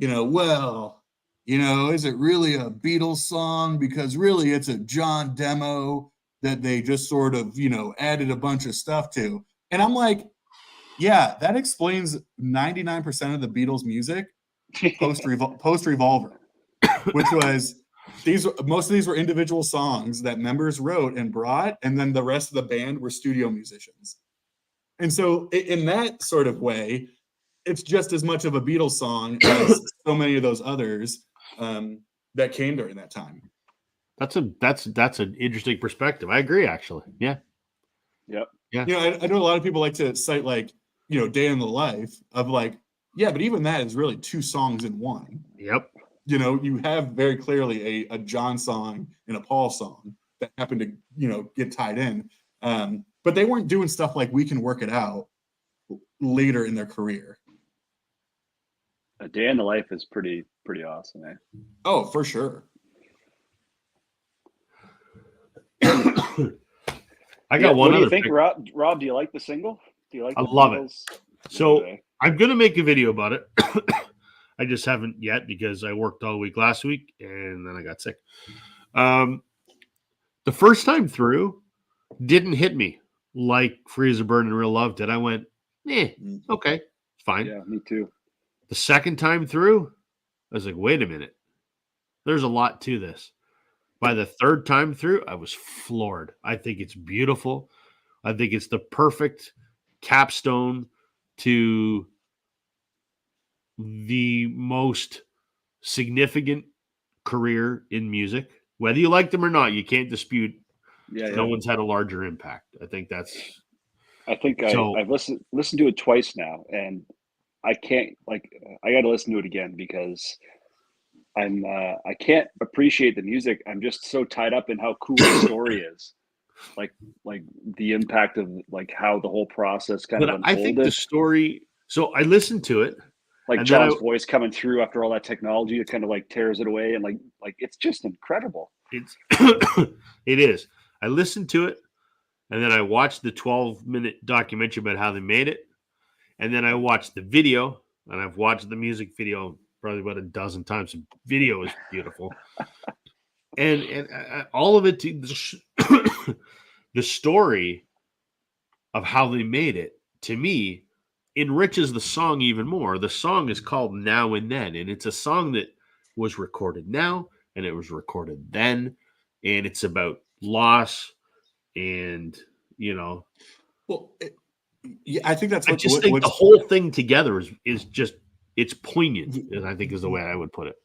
is it really a Beatles song? Because really it's a John demo that they just sort of, added a bunch of stuff to. And I'm like, yeah, that explains 99% of the Beatles music post Revolver, which was most of these were individual songs that members wrote and brought, and then the rest of the band were studio musicians. And so in that sort of way, it's just as much of a Beatles song as so many of those others that came during that time. That's an interesting perspective. I agree, actually. Yeah. Yep. Yeah. I know a lot of people like to cite Day in the Life of but even that is really 2 songs in one. Yep. You know, you have very clearly a John song and a Paul song that happened to, you know, get tied in. But they weren't doing stuff like We Can Work It Out later in their career. A Day in the Life is pretty awesome, eh? Oh, for sure. I got one What do you other think, pick. Rob? Do you like the single? Do you like? I the love it. Beatles? So Okay. I'm going to make a video about it. I just haven't yet because I worked all week last week and then I got sick. The first time through didn't hit me like Free as a Bird and Real Love did. I went, okay, fine. Yeah, me too. The second time through, I was like, wait a minute. There's a lot to this. By the third time through, I was floored. I think it's beautiful. I think it's the perfect capstone to the most significant career in music. Whether you like them or not, you can't dispute no one's had a larger impact. I think that's. I think So- I've listened to it twice now, and I can't I got to listen to it again because I can't appreciate the music. I'm just so tied up in how cool the story is, like the impact of like how the whole process kind But of I unfolded. think the story. So I listened to it. Like and then John's voice coming through after all that technology, it kind of like tears it away, and like it's just incredible. It's it is. I listened to it, and then I watched the 12-minute documentary about how they made it, and then I watched the video, and I've watched the music video probably about a dozen times. The video is beautiful, and all of it. The story of how they made it, to me, enriches the song even more. The song is called Now and Then, and it's a song that was recorded now and it was recorded then, and it's about loss and, you know. Well, yeah, I think that's I what just think the whole thing together is just, it's poignant, I think is the way I would put it.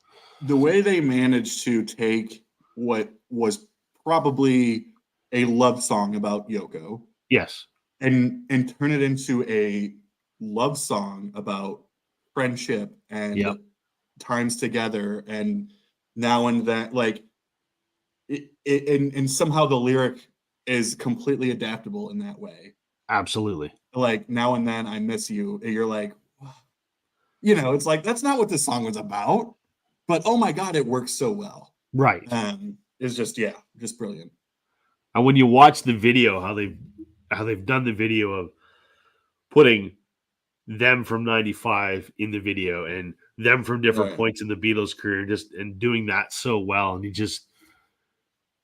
The way they managed to take what was probably a love song about Yoko, Yes. and turn it into a love song about friendship and times together and now and then, like and somehow the lyric is completely adaptable in that way. Absolutely. Like, now and then I miss you, and you're like, you know, it's like that's not what this song was about, but oh my god, it works so well. Right. It's just brilliant. And when you watch the video, how they've done the video of putting them from 95 in the video and them from different points in the Beatles career, and doing that so well. And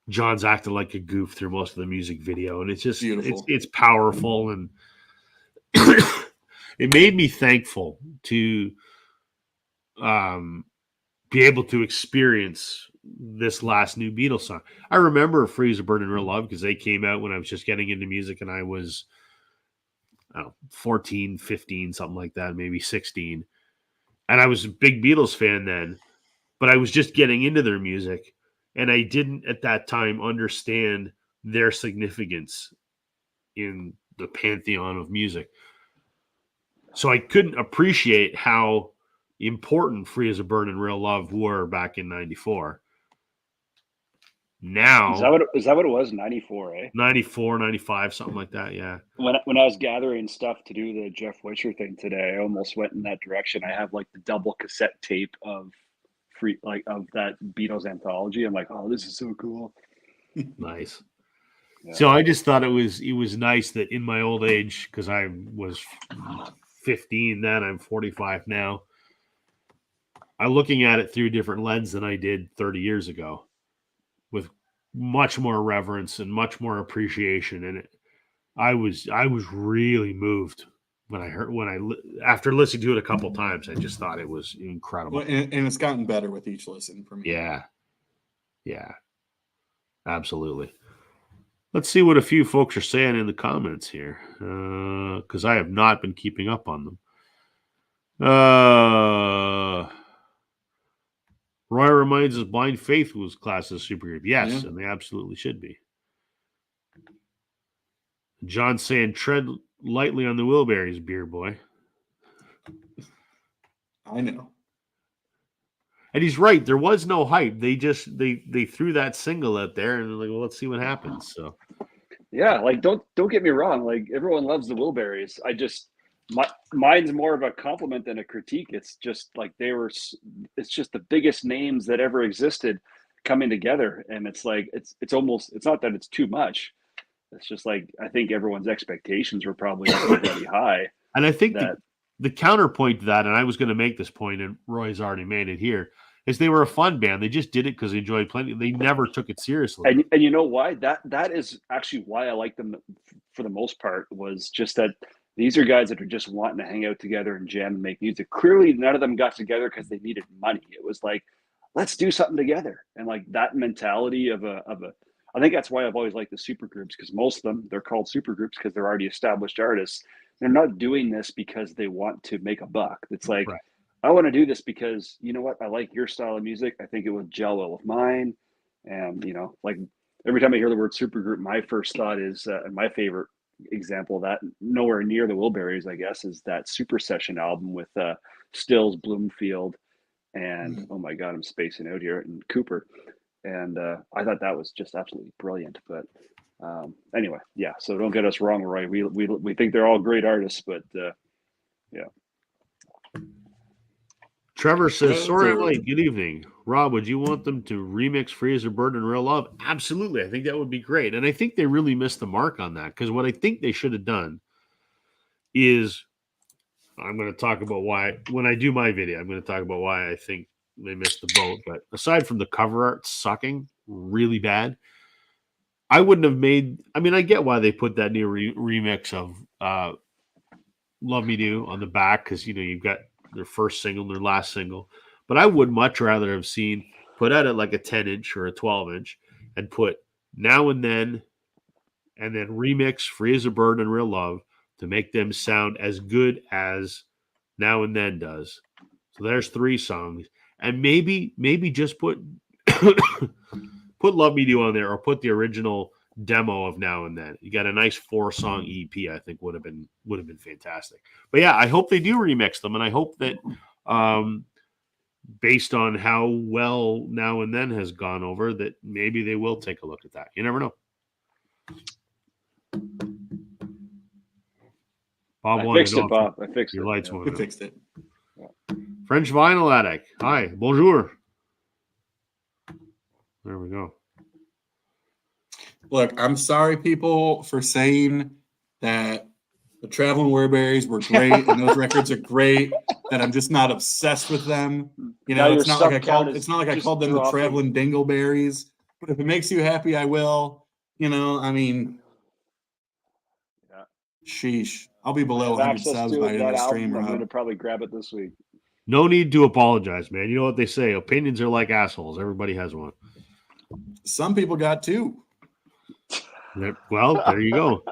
John's acting like a goof through most of the music video. And it's just, it's powerful. And it made me thankful to be able to experience this last new Beatles song. I remember Free as a Bird and Real Love because they came out when I was just getting into music and I was 14, 15, something like that, maybe 16. And I was a big Beatles fan then, but I was just getting into their music. And I didn't at that time understand their significance in the pantheon of music. So I couldn't appreciate how important Free as a Bird and Real Love were back in 94. Now is that what it was? 94, eh? 94, 95, something like that. Yeah. When I was gathering stuff to do the Jeff Wisher thing today, I almost went in that direction. I have like the double cassette tape of of that Beatles anthology. I'm like, oh, this is so cool. Nice. Yeah. So I just thought it was nice that in my old age, because I was 15 then, I'm 45 now, I'm looking at it through a different lens than I did 30 years ago, with much more reverence and much more appreciation. And I was really moved after listening to it a couple times. I just thought it was incredible. Well, and it's gotten better with each listen for me. Yeah, absolutely. Let's see what a few folks are saying in the comments here, because I have not been keeping up on them. Roy reminds us Blind Faith was classed as superhero. Yes, and they absolutely should be. John saying, tread lightly on the wheelberries, beer boy. I know. And he's right. There was no hype. They just they threw that single out there, and like, well, let's see what happens. So Yeah, like don't get me wrong. Like everyone loves the Wilburys. Mine's more of a compliment than a critique. It's just like it's just the biggest names that ever existed coming together, and it's like it's almost it's not that it's too much. It's just like I think everyone's expectations were probably really high. And I think that the counterpoint to that, and I was going to make this point, and Roy's already made it here, is they were a fun band. They just did it because they enjoyed playing. They never took it seriously. and you know why? That is actually why I like them for the most part, was just that these are guys that are just wanting to hang out together and jam and make music. Clearly, none of them got together because they needed money. It was like, let's do something together. And like that mentality of a I think that's why I've always liked the super groups, because most of them, they're called super groups because they're already established artists. They're not doing this because they want to make a buck. It's like, Right. I want to do this because, you know what? I like your style of music. I think it would gel well with mine. And, you know, like every time I hear the word supergroup, my first thought is, my favorite example of that, nowhere near the Wilburys, I guess, is that Super Session album with Stills, Bloomfield, and oh my God, I'm spacing out here, and Cooper. And I thought that was just absolutely brilliant. But anyway, yeah. So don't get us wrong, Roy. We think they're all great artists, but yeah. Trevor says, sorry I'm late. Good evening. Rob, would you want them to remix Freezer Bird and Real Love? Absolutely. I think that would be great. And I think they really missed the mark on that, because what I think they should have done is, I'm going to talk about why, when I do my video, I'm going to talk about why I think they missed the boat. But aside from the cover art sucking really bad, I wouldn't have made, I mean, I get why they put that new remix of Love Me Do on the back, because, you know, you've got their first single, their last single. But I would much rather have seen put out at like a 10-inch or a 12-inch and put Now and then remix Free as a Bird and Real Love to make them sound as good as Now and Then does. So there's 3 songs. And maybe just put put Love Me Do on there, or put the original demo of Now and Then. You got a nice 4-song EP, I think would have been fantastic. But yeah, I hope they do remix them, and I hope that based on how well Now and Then has gone over, that maybe they will take a look at that. You never know. Bob, I fixed it, Bob. I fixed your it. lights went We fixed it. French Vinyl Addict. Hi, bonjour. There we go. Look, I'm sorry, people, for saying that the Traveling Wilburys were great and those records are great. That I'm just not obsessed with them. You know, it's not like I called them the Traveling Dingleberries. But if it makes you happy, I will. You know, I mean, yeah. Sheesh. I'll be below 100 subs by the end of the stream. I'm going to probably grab it this week. No need to apologize, man. You know what they say? Opinions are like assholes. Everybody has one. Some people got 2. Well, there you go.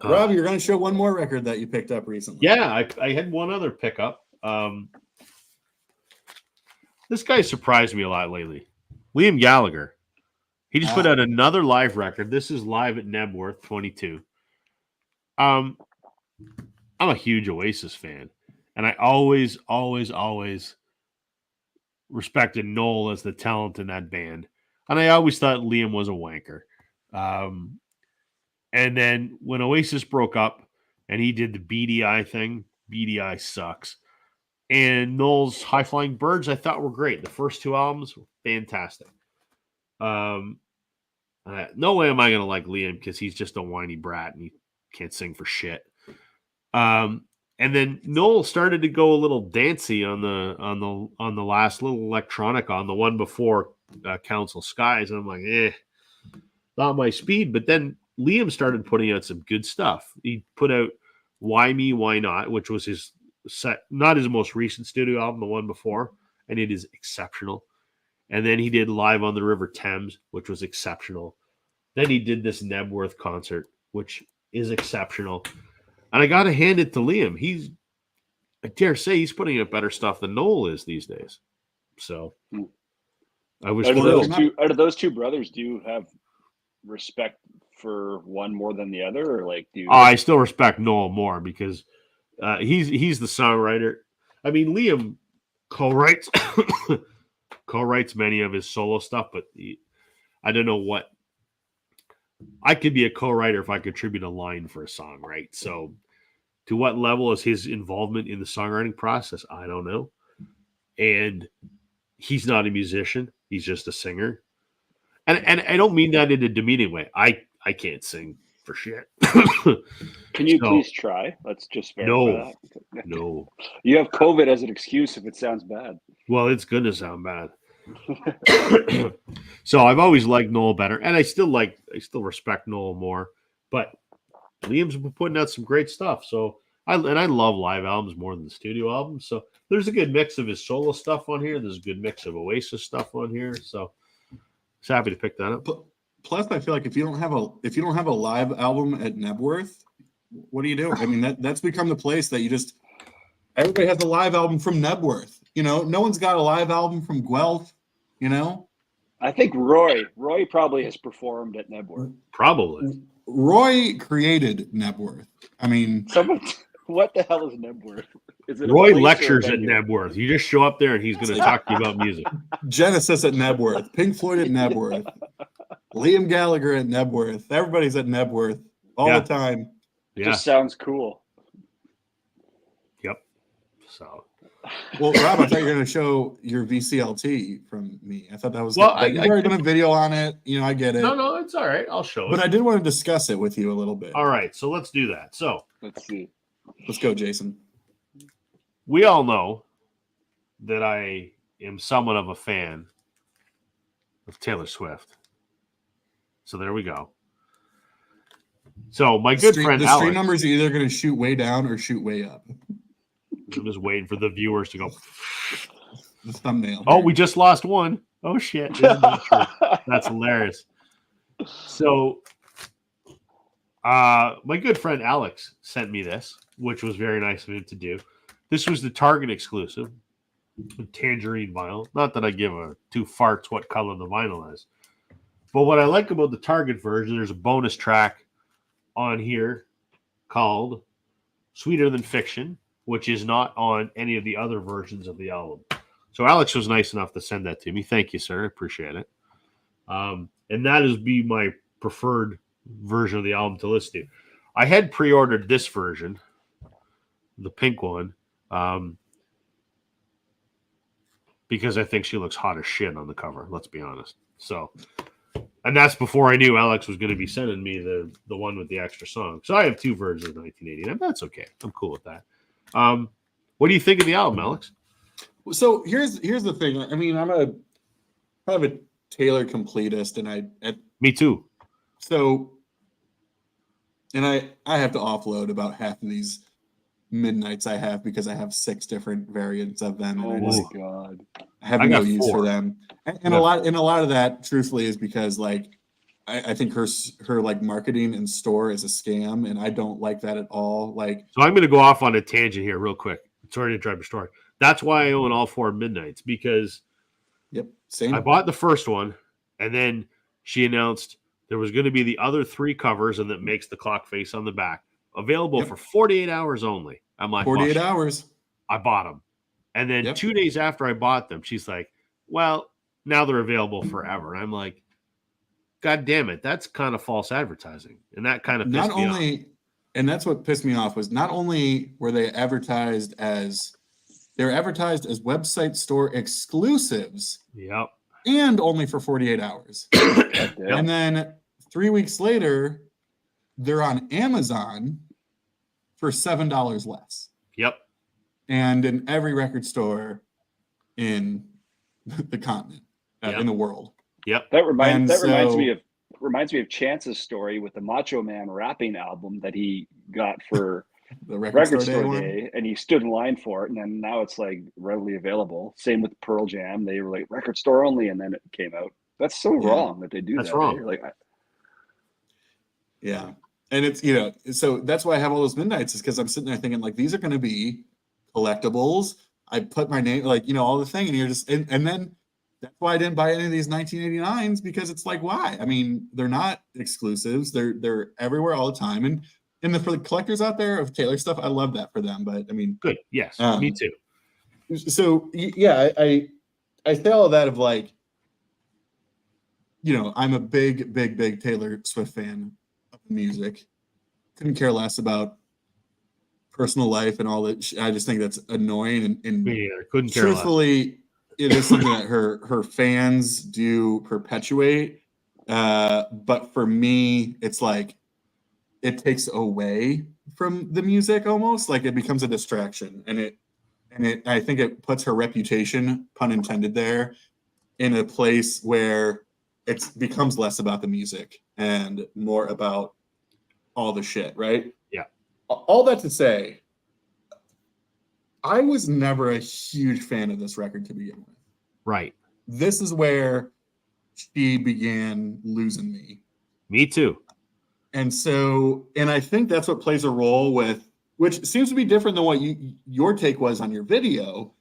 Rob, you're going to show one more record that you picked up recently. Yeah, I had one other pickup. This guy surprised me a lot lately. Liam Gallagher. He just put out another live record. This is live at Nebworth 22. I'm a huge Oasis fan, and I always respected Noel as the talent in that band. And I always thought Liam was a wanker. And then when Oasis broke up and he did the BDI thing, BDI sucks. And Noel's High Flying Birds, I thought were great. The first 2 albums were fantastic. No way am I going to like Liam, because he's just a whiny brat and he can't sing for shit. And then Noel started to go a little dancey on the last little electronica, on the one before Council Skies, and I'm like, not my speed. But then Liam started putting out some good stuff. He put out Why Me, Why Not, which was his not his most recent studio album, the one before, and it is exceptional. And then he did Live on the River Thames, which was exceptional. Then he did this Nebworth concert, which is exceptional. And I got to hand it to Liam. I dare say he's putting out better stuff than Noel is these days. So I was out of those two brothers, do you have respect for one more than the other, or like do you? I still respect Noel more, because he's the songwriter. I mean, Liam co-writes co-writes many of his solo stuff, but I don't know what. I could be a co-writer if I contribute a line for a song, right? So to what level is his involvement in the songwriting process? I don't know. And he's not a musician. He's just a singer. And I don't mean that in a demeaning way. I can't sing for shit. Can you please try? Let's just verify that. No. You have COVID as an excuse if it sounds bad. Well, it's going to sound bad. So I've always liked Noel better, and I still respect Noel more. But Liam's been putting out some great stuff. So I love live albums more than the studio albums. So there's a good mix of his solo stuff on here. There's a good mix of Oasis stuff on here. So just happy to pick that up. Plus, I feel like if you don't have a live album at Nebworth, what do you do? I mean, that's become the place that everybody has a live album from Nebworth. No one's got a live album from Guelph. I think Roy probably has performed at Nebworth. Probably. Roy created Nebworth. I mean, what the hell is Nebworth? Is it Roy lectures at Nebworth. You just show up there and he's going to talk to you about music. Genesis at Nebworth, Pink Floyd at Nebworth, Liam Gallagher at Nebworth. Everybody's at Nebworth all the time. Yeah. Just sounds cool. Yep. So. Well, Rob, I thought you were going to show your VCLT from me. I thought that was I've already done a video on it. I get it. No, it's all right. I'll show it. But I did want to discuss it with you a little bit. All right, so let's do that. So let's see. Let's go, Jason. We all know that I am somewhat of a fan of Taylor Swift. So there we go. So my good friend the Alex. stream numbers are either going to shoot way down or shoot way up. I'm just waiting for the viewers to go. The thumbnail. Oh, we just lost one. Oh shit! Isn't that true? That's hilarious. So, my good friend Alex sent me this, which was very nice of him to do. This was the Target exclusive, tangerine vinyl. Not that I give a two farts what color the vinyl is, but what I like about the Target version, there's a bonus track on here called "Sweeter Than Fiction," which is not on any of the other versions of the album. So Alex was nice enough to send that to me. Thank you, sir. I appreciate it. And that is be my preferred version of the album to listen to. I had pre-ordered this version, the pink one, because I think she looks hot as shit on the cover. Let's be honest. So, and that's before I knew Alex was going to be sending me the one with the extra song. So I have two versions of 1989. That's okay. I'm cool with that. What do you think of the album, Alex? So here's the thing. I mean, I'm kind of a Taylor completist, and Me too. So, and I have to offload about half of these midnights I have because I have 6 different variants of them, and I have no use for them. And a lot of that, truthfully, is because I think her like marketing and store is a scam, and I don't like that at all. So I'm going to go off on a tangent here real quick. Sorry to interrupt your story. That's why I own all 4 Midnights, because same. I bought the first one, and then she announced there was going to be the other 3 covers, and that makes the clock face on the back available for 48 hours only. I'm like, 48 hours. I bought them, and then 2 days after I bought them, she's like, "Well, now they're available forever." And I'm like, God damn it, that's kind of false advertising. And that kind of pissed me off. And that's what pissed me off was not only were they advertised as website store exclusives. Yep. And only for 48 hours. And then 3 weeks later, they're on Amazon for $7 less. Yep. And in every record store in the continent, in the world. Yep. That reminds me of Chance's story with the Macho Man rapping album that he got for the record store day, and he stood in line for it, and then now it's like readily available. Same with Pearl Jam; they were like record store only, and then it came out. That's so wrong that they do that. That's wrong. And it's so that's why I have all those midnights, is because I'm sitting there thinking these are going to be collectibles. I put my name all the thing, and you're just and then. That's why I didn't buy any of these 1989s, because it's why? I mean, they're not exclusives. They're everywhere all the time. And for the collectors out there of Taylor stuff, I love that for them. But I mean, good. Yes, me too. So yeah, I say all of that of like, I'm a big Taylor Swift fan of music. Couldn't care less about personal life and all that. I just think that's annoying. And Me either. Couldn't care less. truthfully, it is something that her fans do perpetuate. But for me, it's like it takes away from the music almost. Like it becomes a distraction, and I think it puts her reputation, pun intended, there in a place where it becomes less about the music and more about all the shit, right? Yeah. All that to say, I was never a huge fan of this record to begin with. Right. This is where she began losing me. Me too. And I think that's what plays a role with, which seems to be different than what your take was on your video.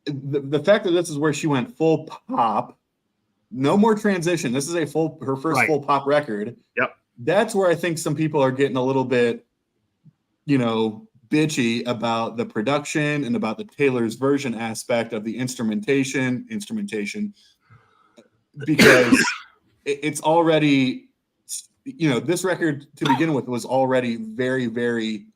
The fact that this is where she went full pop, no more transition. This is her first Right. full pop record. Yep. That's where I think some people are getting a little bit, bitchy about the production and about the Taylor's version aspect of the instrumentation, because it's already, this record to begin with was already very, very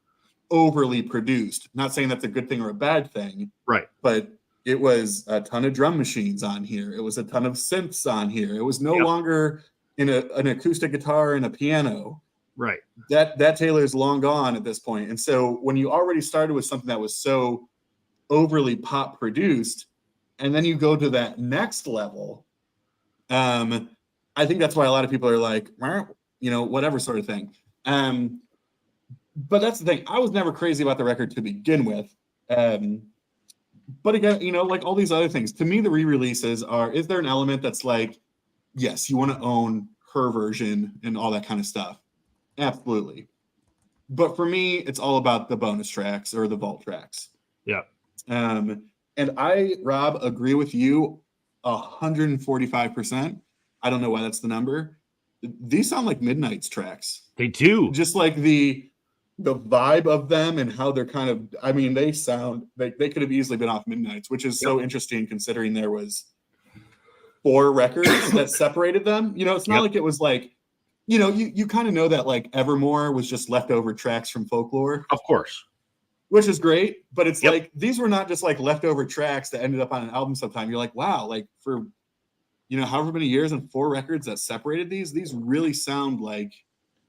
overly produced. Not saying that's a good thing or a bad thing, Right. but it was a ton of drum machines on here. It was a ton of synths on here. It was no longer in an acoustic guitar and a piano. Right. That Taylor's long gone at this point. And so when you already started with something that was so overly pop produced, and then you go to that next level, I think that's why a lot of people are like, whatever sort of thing. But that's the thing. I was never crazy about the record to begin with. But again, like all these other things, to me, the re-releases is there an element that's like, yes, you want to own her version and all that kind of stuff? Absolutely. But for me, it's all about the bonus tracks or the vault tracks. Yeah. And I, Rob, agree with you 145%. I don't know why that's the number. These sound like Midnight's tracks. They do. Just like the vibe of them and how they're kind of, they sound like they could have easily been off Midnight's, which is so interesting considering there was 4 records that separated them. It's not like it was like, you kind of know that like Evermore was just leftover tracks from Folklore. Of course. Which is great, but it's like these were not just like leftover tracks that ended up on an album sometime. You're like, wow, like for however many years and 4 records that separated these really sound like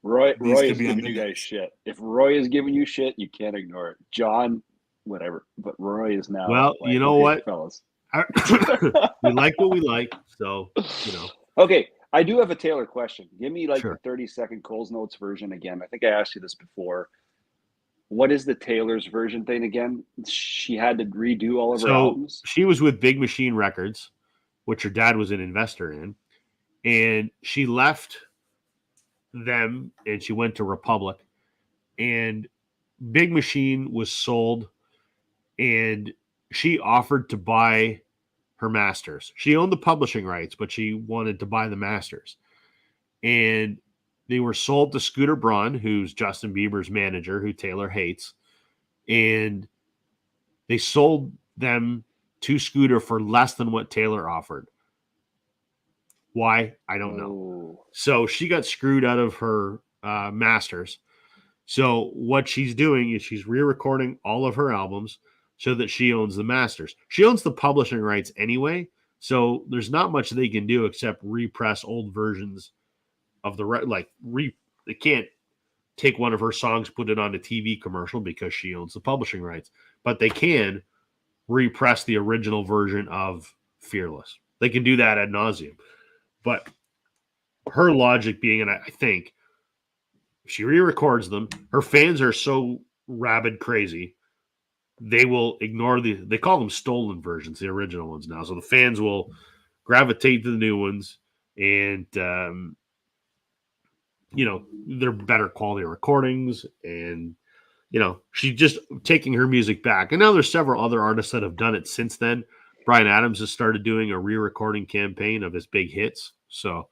Roy is giving you guys shit. If Roy is giving you shit, you can't ignore it. John, whatever, but Roy is now. Well, like, you know what, fellas, we like what we like, so Okay, I do have a Taylor question. Give me like Sure. the 30-second Coles Notes version again. I think I asked you this before. What is the Taylor's version thing again? She had to redo all of her albums? She was with Big Machine Records, which her dad was an investor in, and she left them and she went to Republic, and Big Machine was sold, and she offered to buy her masters. She owned the publishing rights, but she wanted to buy the masters, and they were sold to Scooter Braun, who's Justin Bieber's manager, who Taylor hates. And they sold them to Scooter for less than what Taylor offered. Why? I don't know. So she got screwed out of her masters. So what she's doing is she's re-recording all of her albums so that she owns the masters. She owns the publishing rights anyway. So there's not much they can do except repress old versions of they can't take one of her songs, put it on a TV commercial because she owns the publishing rights, but they can repress the original version of Fearless. They can do that ad nauseum. But her logic being, and I think if she re-records them, her fans are so rabid crazy, they will ignore they call them stolen versions, the original ones now. So the fans will gravitate to the new ones, and they're better quality recordings, and she's just taking her music back. And now there's several other artists that have done it since then. Bryan Adams has started doing a re-recording campaign of his big hits. So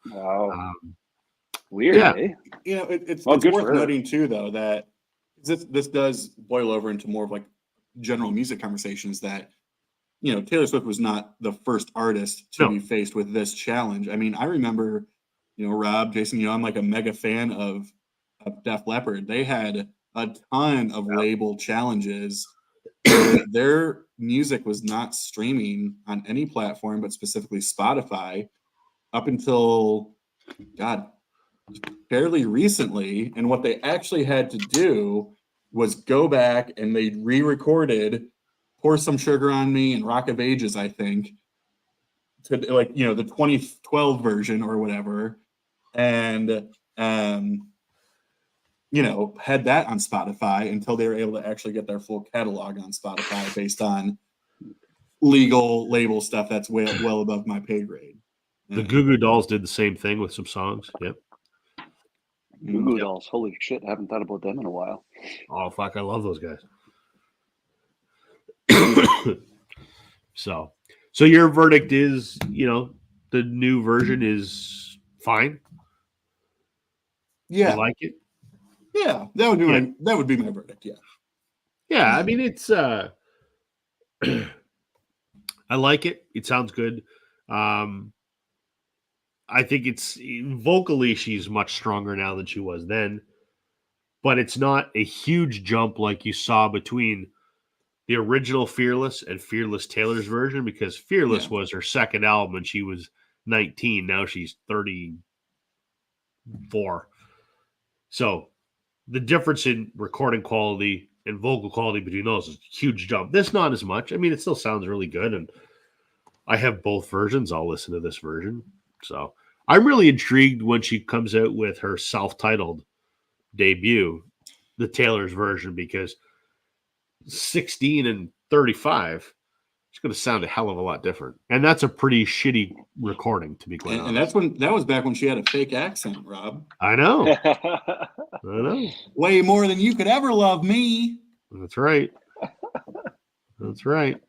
weird. Yeah. Eh? It's worth noting too, though, that this does boil over into more of like general music conversations that, you know, Taylor Swift was not the first artist to be faced with this challenge. I mean, I remember, you know, Rob, Jason, you know, I'm like a mega fan of Def Leppard. They had a ton of label challenges. Their music was not streaming on any platform, but specifically Spotify, up until, God, fairly recently. And what they actually had to do was go back and they re-recorded Pour Some Sugar on Me and Rock of Ages, I think, to, like, you know, the 2012 version or whatever. And you know, had that on Spotify until they were able to actually get their full catalog on Spotify based on legal label stuff that's well above my pay grade. The Goo Goo Dolls did the same thing with some songs. Yep. Goo Goo Dolls. Holy shit. I haven't thought about them in a while. Oh, fuck. I love those guys. So your verdict is, you know, the new version is fine. Yeah. You like it? Yeah. That would be my verdict. Yeah. Yeah. I mean, it's, I like it. It sounds good. I think it's vocally she's much stronger now than she was then, but it's not a huge jump like you saw between the original Fearless and Fearless Taylor's version, because Fearless was her second album and she was 19. Now she's 34. So the difference in recording quality and vocal quality between those is a huge jump. This not as much. I mean, it still sounds really good, and I have both versions. I'll listen to this version. So I'm really intrigued when she comes out with her self-titled debut, the Taylor's version, because 16 and 35, it's going to sound a hell of a lot different. And that's a pretty shitty recording, to be quite honest. And that was back when she had a fake accent, Rob. I know. I know. Way more than you could ever love me. That's right. That's right.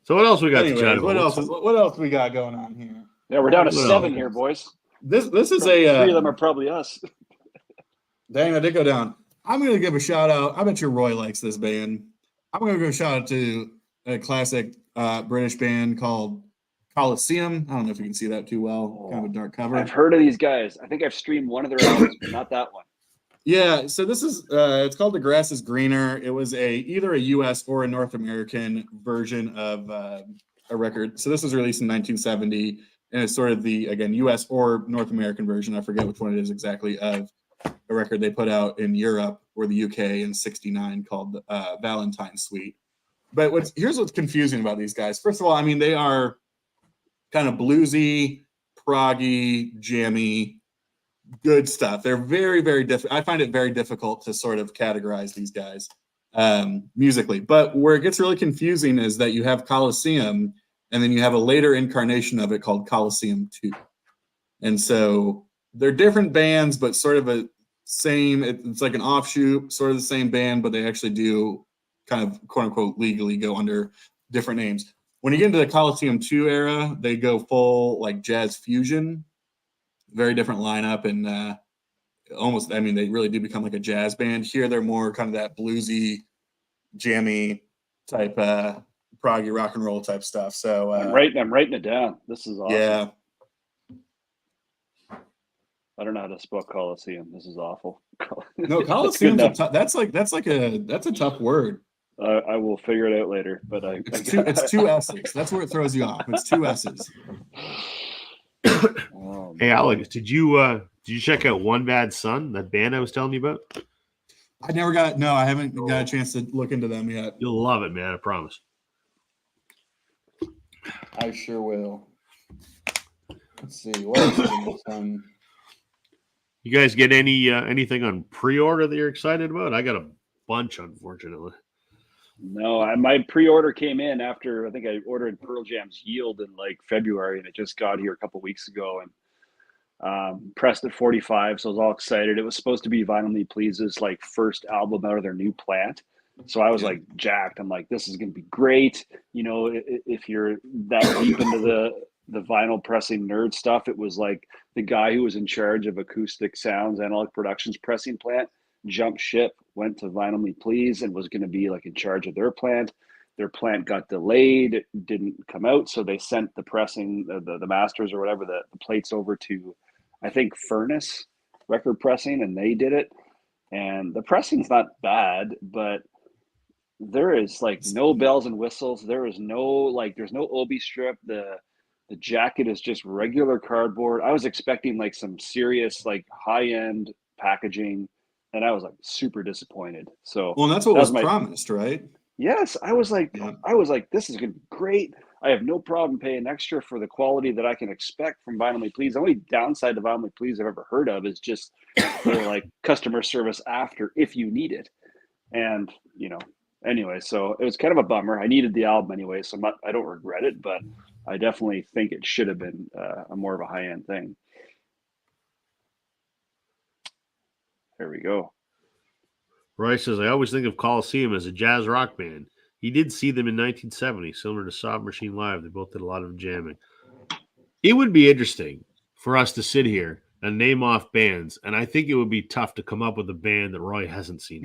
So what else we got to chat about? What else we got going on here? Yeah, we're down to 7 here, boys. This is Three of them are probably us. Dang, I did go down. I'm going to give a shout out. I bet you Roy likes this band. I'm going to give a shout out to a classic British band called Coliseum. I don't know if you can see that too well. Kind of a dark cover. I've heard of these guys. I think I've streamed one of their albums, but not that one. Yeah, so this is it's called The Grass is Greener. It was either a US or a North American version of a record. So this was released in 1970, and it's sort of the, again, US or North American version. I forget which one it is exactly, of a record they put out in Europe or the UK in '69 called Valentine Suite. But here's what's confusing about these guys. First of all, I mean, they are kind of bluesy, proggy, jammy, good stuff. They're very, very different. I find it very difficult to sort of categorize these guys musically. But where it gets really confusing is that you have Coliseum, and then you have a later incarnation of it called Coliseum 2. And so they're different bands, but sort of a same, it's like an offshoot, sort of the same band, but they actually do kind of, quote unquote, legally go under different names. When you get into the Coliseum 2 era, they go full like jazz fusion, very different lineup, and almost, I mean, they really do become like a jazz band. Here they're more kind of that bluesy, jammy type, proggy rock and roll type stuff. So I'm writing it down. This is awesome. Yeah. I don't know how to spell Coliseum. This is awful. No, Coliseum. That's a tough word. I will figure it out later. But it's two S's. That's where it throws you off. It's 2 S's. Hey, Alex, did you check out One Bad Son, that band I was telling you about? I haven't got a chance to look into them yet. You'll love it, man. I promise. I sure will. Let's see. What else is on? You guys get anything on pre-order that you're excited about? I got a bunch, unfortunately. No, my pre-order came in after, I think I ordered Pearl Jam's Yield in like February, and it just got here a couple weeks ago, and pressed at 45, so I was all excited. It was supposed to be Vinyl Me Please's like first album out of their new plant, so I was like jacked. I'm like, this is going to be great. You know, if you're that deep into the vinyl pressing nerd stuff, it was like the guy who was in charge of Acoustic Sounds Analog Productions pressing plant jumped ship went to Vinyl Me Please and was going to be like in charge of their plant. Their plant got delayed, it didn't come out, so they sent the pressing, the masters or whatever, the plates over to, I think, Furnace Record Pressing, and they did it. And the pressing's not bad, but there is like no bells and whistles. There is no like, there's no obi strip. The jacket is just regular cardboard. I was expecting like some serious like high end packaging, and I was like super disappointed. So Well, and that's what was promised, right? Yes, I was like, this is gonna be great. I have no problem paying extra for the quality that I can expect from Vinyl Me Please. The only downside to Vinyl Me Please I've ever heard of is just their like customer service after if you need it. And anyway, so it was kind of a bummer. I needed the album anyway, so I don't regret it, but I definitely think it should have been a more of a high end thing. There we go. Roy says, I always think of Coliseum as a jazz rock band. He did see them in 1970, similar to Soft Machine Live. They both did a lot of jamming. It would be interesting for us to sit here and name off bands, and I think it would be tough to come up with a band that Roy hasn't seen.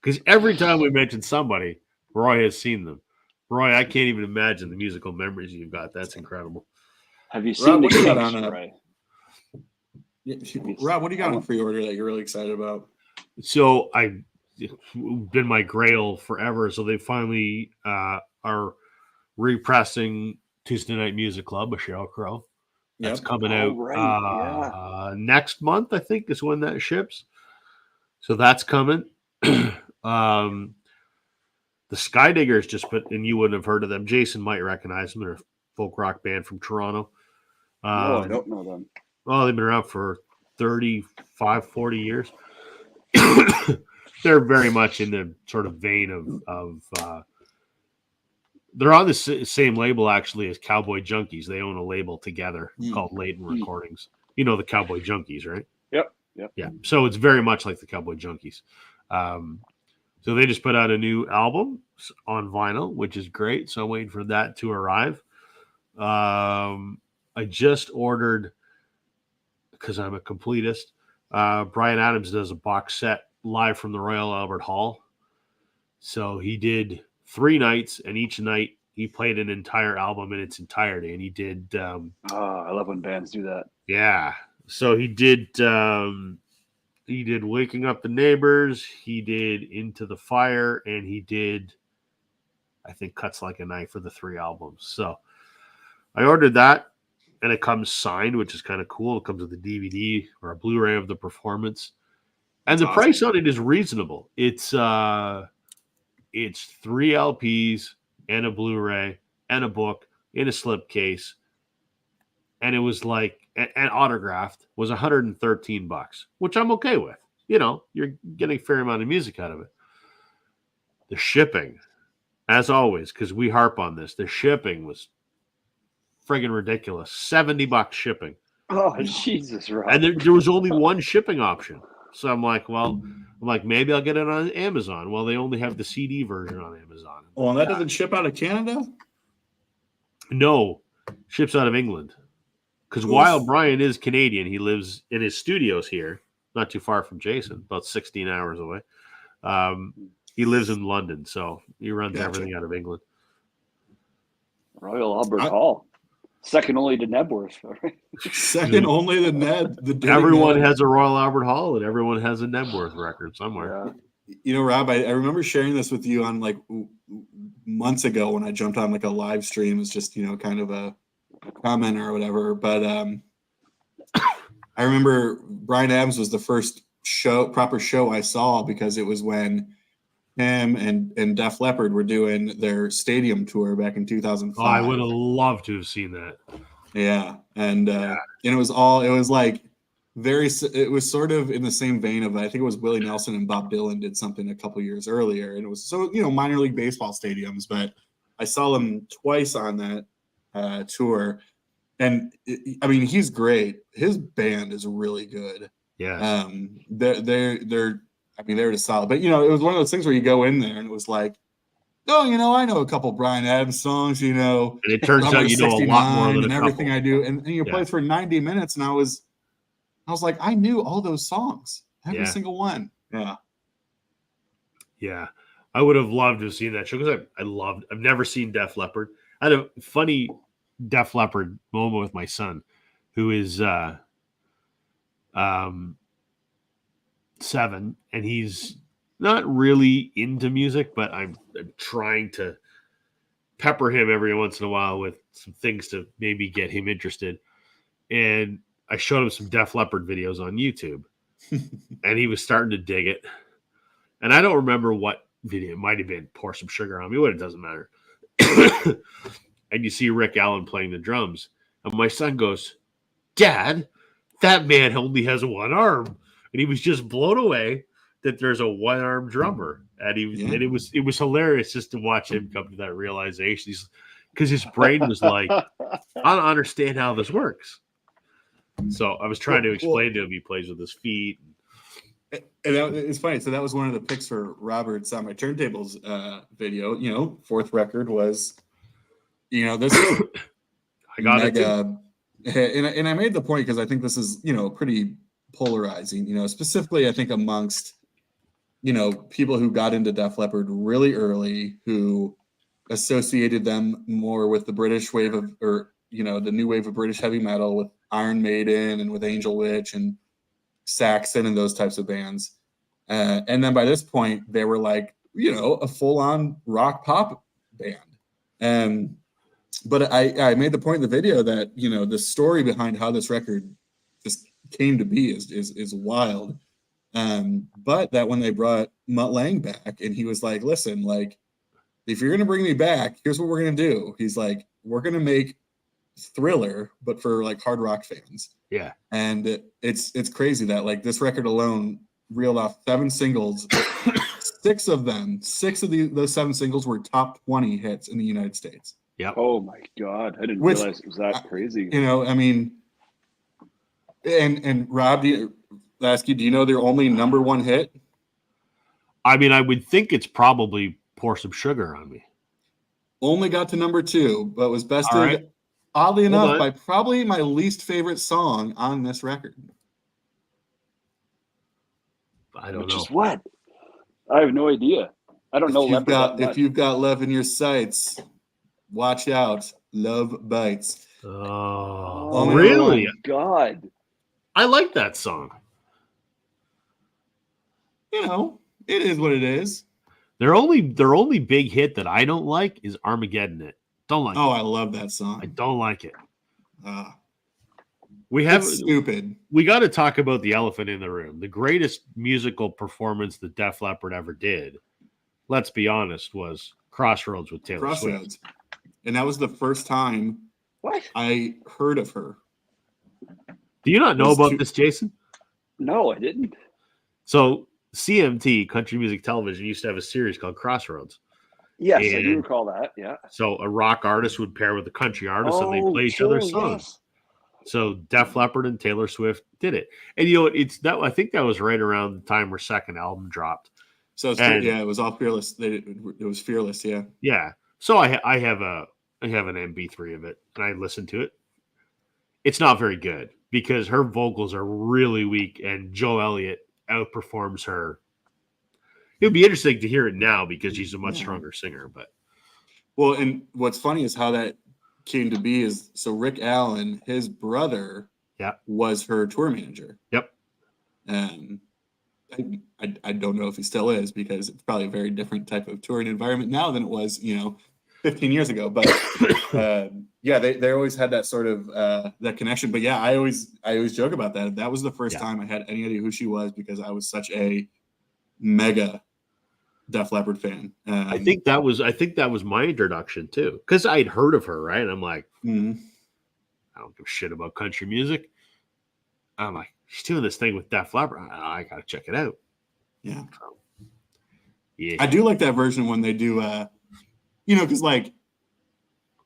Because every time we mention somebody, Roy has seen them. Roy, I can't even imagine the musical memories you've got. That's incredible. Have you seen the Kinks, Roy? Rob, what do you got on pre-order that you're really excited about? So I've been my grail forever. So they finally are repressing Tuesday Night Music Club with Sheryl Crow. That's coming out next month, I think, is when that ships. So that's coming. The Skydiggers just put, and you wouldn't have heard of them. Jason might recognize them. They're a folk rock band from Toronto. No, I don't know them. Well, they've been around for 35, 40 years. They're very much in the sort of vein of they're on the same label, actually, as Cowboy Junkies. They own a label together called Leighton Recordings. You know the Cowboy Junkies, right? Yep. Yeah. So it's very much like the Cowboy Junkies. So they just put out a new album on vinyl, which is great. So I'm waiting for that to arrive. I just ordered, because I'm a completist, Bryan Adams does a box set live from the Royal Albert Hall. So he did 3 nights, and each night he played an entire album in its entirety. And he did... I love when bands do that. Yeah. So he did Waking Up the Neighbors, he did Into the Fire, and he did, I think, Cuts Like a Knife for the 3 albums. So I ordered that. And it comes signed, which is kind of cool. It comes with a DVD or a Blu-ray of the performance. And the price on it is reasonable. It's 3 LPs and a Blu-ray and a book in a slipcase. And it was like, and autographed, was $113, which I'm okay with. You're getting a fair amount of music out of it. The shipping, as always, because we harp on this, the shipping was friggin' ridiculous. $70 shipping. Oh, Jesus, right. And there was only one shipping option. So I'm like, maybe I'll get it on Amazon. Well, they only have the CD version on Amazon. Oh, and that doesn't ship out of Canada? No, ships out of England. Because while Brian is Canadian, he lives in his studios here, not too far from Jason, about 16 hours away. He lives in London, so he runs everything out of England. Royal Albert Hall. Second only to Nebworth. Second only to Ned. Everyone has a Royal Albert Hall, and everyone has a Nebworth record somewhere. Yeah. Rob, I remember sharing this with you on like months ago when I jumped on like a live stream. It's just, kind of a comment or whatever. But I remember Bryan Adams was the first proper show I saw, because it was when him and Def Leppard were doing their stadium tour back in 2005. Oh, I would have loved to have seen that. Yeah. And it was sort of in the same vein of, I think it was Willie Nelson and Bob Dylan did something a couple years earlier. And it was minor league baseball stadiums, but I saw them twice on that tour. And he's great. His band is really good. Yeah. They're just solid. But, it was one of those things where you go in there and it was like, oh, I know a couple Bryan Adams songs, And it turns out a lot more than and everything I do. And you play for 90 minutes, and I was like, I knew all those songs. Every single one. Yeah. Yeah. I would have loved to have seen that show because I've never seen Def Leppard. I had a funny Def Leppard moment with my son, who is 7, and he's not really into music, but I'm trying to pepper him every once in a while with some things to maybe get him interested. And I showed him some Def Leppard videos on YouTube, and he was starting to dig it. And I don't remember what video. It might have been Pour Some Sugar on Me, but it doesn't matter. And you see Rick Allen playing the drums. And my son goes, Dad, that man only has one arm. And he was just blown away that there's a one-armed drummer. And and it was hilarious just to watch him come to that realization. Because his brain was like, I don't understand how this works. So I was trying to explain to him he plays with his feet. And it's funny. So that was one of the picks for Robert's on my turntables video. Fourth record was, this I got mega. And I made the point because I think this is, pretty polarizing. Specifically, I think amongst, people who got into Def Leppard really early, who associated them more with the British wave the new wave of British heavy metal with Iron Maiden and with Angel Witch and Saxon and those types of bands. And then by this point, they were like, a full-on rock pop band. But I made the point in the video that, the story behind how this record just came to be is wild. But that when they brought Mutt Lange back and he was like, listen, like, if you're going to bring me back, here's what we're going to do. He's like, we're going to make Thriller, but for like hard rock fans. Yeah. And it's crazy that like this record alone reeled off 7 singles. Six of those 7 singles were top 20 hits in the United States. Yeah. Oh my God. I didn't realize it was that crazy. And Rob, do you know their only number 1 hit? I mean, I would think it's probably Pour Some Sugar on Me. Only got to number 2, but was bested, oddly enough, by probably my least favorite song on this record. I don't know. Which is what? I have no idea. I don't know. If you've got love in your sights, watch out. Love bites. Oh, really? My God. I like that song. It is what it is. Their only big hit that I don't like is Armageddon It. Don't like it. I love that song. I don't like it. It's stupid. We got to talk about the elephant in the room. The greatest musical performance that Def Leppard ever did, let's be honest, was Crossroads with Taylor Swift. And that was the first time I heard of her. Do you not know about this, Jason? No, I didn't. So CMT, Country Music Television, used to have a series called Crossroads. Yes, I do recall that. Yeah. So a rock artist would pair with a country artist, and they play each other's songs. Yes. So Def Leppard and Taylor Swift did it, and I think that was right around the time her second album dropped. So it was all Fearless. It was Fearless, yeah. Yeah. So I have an MP3 of it, and I listened to it. It's not very good because her vocals are really weak, and Joe Elliott outperforms her. It would be interesting to hear it now because she's a much stronger singer. But and what's funny is how that came to be is so Rick Allen, his brother, was her tour manager. Yep. I don't know if he still is because it's probably a very different type of touring environment now than it was, 15 years ago. But they always had that sort of that connection. But yeah, I always joke about that. That was the first time I had any idea who she was because I was such a mega Def Leppard fan. I think that was my introduction too, because I'd heard of her, right? And I'm like, I don't give a shit about country music. I'm like, she's doing this thing with Def Leppard. I gotta check it out. Yeah, yeah. I do like that version when they do, because like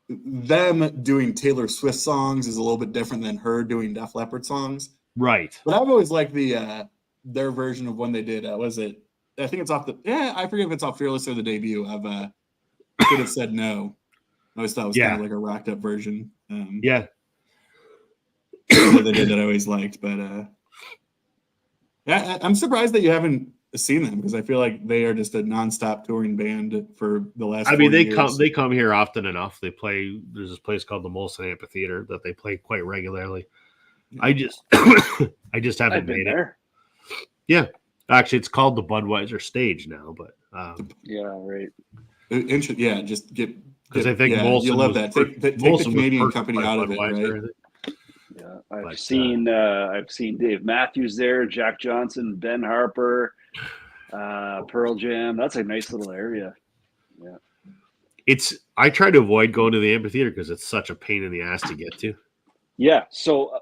them doing Taylor Swift songs is a little bit different than her doing Def Leppard songs, right? But I've always liked their version of when they did. Was it? I think it's off I forget if it's off Fearless or the debut of Could Have Said No. I always thought it was kind of like a rocked up version. That they did that I always liked, but I'm surprised that you haven't seen them because I feel like they are just a nonstop touring band for the last. I mean, 40 years. they come here often enough. They play. There's this place called the Molson Amphitheater that they play quite regularly. Yeah. I just I just haven't I've been made it. there. Yeah, actually, it's called the Budweiser Stage now, but Yeah, right. Yeah, just get because I think yeah, Molson you'll love was that. Take Molson the was Canadian purchased company by out of it, Budweiser, right? I think. Yeah, I've seen Dave Matthews there, Jack Johnson, Ben Harper, Pearl Jam. That's a nice little area. Yeah. I try to avoid going to the amphitheater because it's such a pain in the ass to get to. Yeah. So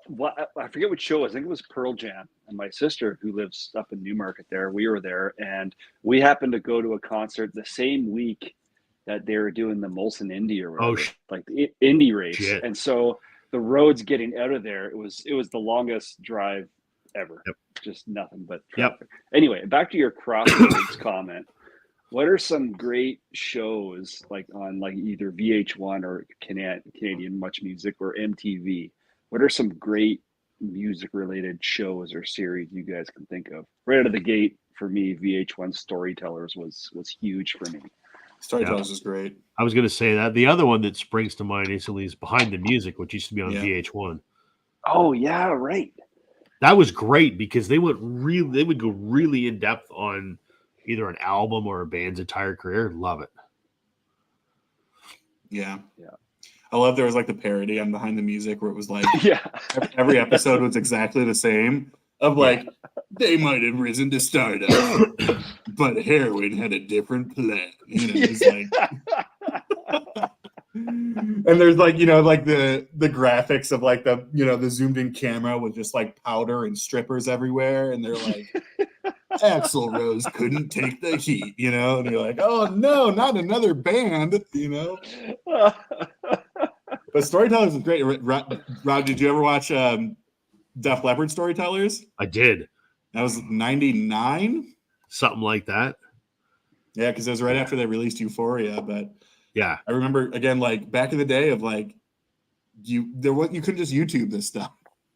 I forget what show it was. I think it was Pearl Jam. And my sister, who lives up in Newmarket there, we were there. And we happened to go to a concert the same week that they were doing the Molson Indy or whatever, like the Indy race. Shit. And so the roads getting out of there, it was the longest drive ever. Yep. Just nothing but traffic. Anyway, back to your Crossroads comment. What are some great shows like on like either VH1 or Canadian Much Music or MTV? What are some great music related shows or series you guys can think of? Right out of the gate for me, VH1 Storytellers was huge for me. Storytellers is great. I was going to say that. The other one that springs to mind instantly is Behind the Music, which used to be on Yeah. VH1. Oh yeah, right. That was great because they would go really in depth on either an album or a band's entire career. Love it. Yeah. Yeah. I love there was like the parody on Behind the Music where it was like Yeah. every episode was exactly the same of like they might have risen to stardom, but heroin had a different plan. You know, it's like and there's like, you know, like the graphics of like the zoomed in camera with just like powder and strippers everywhere, and they're like Axl Rose couldn't take the heat, you know, and you're like, oh no, not another band, you know. But Storytellers is great. Rob, did you ever watch Def Leppard Storytellers? I did. That was 99? Something like that. Yeah, because it was right after they released Euphoria. But yeah, I remember again, like back in the day of like you couldn't just YouTube this stuff.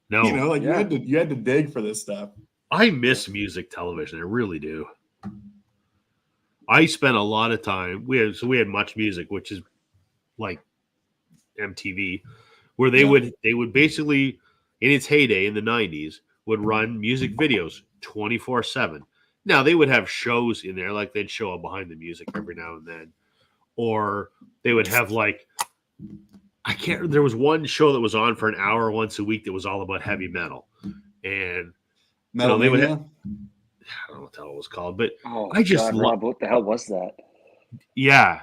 No, you know, like you had to dig for this stuff. I miss music television. I really do. I spent a lot of time. We had Much Music, which is like MTV, where they would basically, in its heyday in the 90s, would run music videos 24/7. Now they would have shows in there, like they'd show up Behind the Music every now and then, or they would have like there was one show that was on for an hour once a week that was all about heavy metal, and Metal they would Mania? I don't know what the hell it was called, but I just Rob, what the hell was that? Yeah,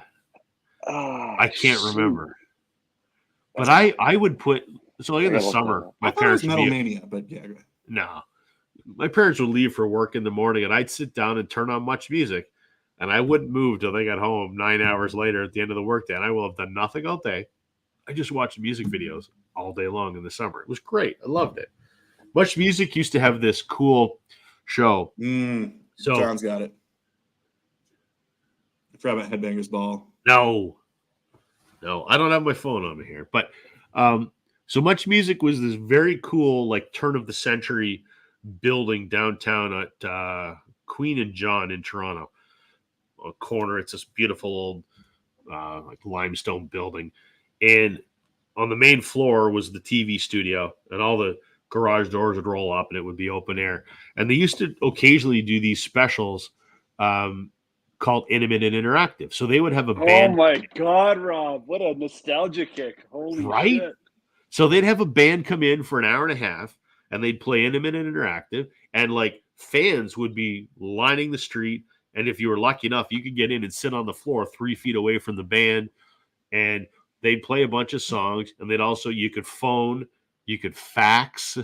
Oh, I can't remember. But I would put in the summer. My parents Metal Mania, but yeah. No, my parents would leave for work in the morning, and I'd sit down and turn on Much Music, and I wouldn't move till they got home 9 hours later at the end of the workday, and I will have done nothing all day. I just watched music videos all day long in the summer. It was great. I loved it. Much Music used to have this cool show. So John's got it. I forgot about Headbangers Ball. No, I don't have my phone on me here. But so Much Music was this very cool, like turn of the century building downtown at Queen and John in Toronto. A corner. It's this beautiful old like limestone building, and on the main floor was the TV studio, and all the garage doors would roll up and it would be open air. And they used to occasionally do these specials called Intimate and Interactive. So they would have a band. Oh my God, Rob, what a nostalgia kick. Holy shit. So they'd have a band come in for an hour and a half and they'd play Intimate and Interactive, and like fans would be lining the street. And if you were lucky enough, you could get in and sit on the floor 3 feet away from the band, and they'd play a bunch of songs. And they'd also, you could phone, you could fax.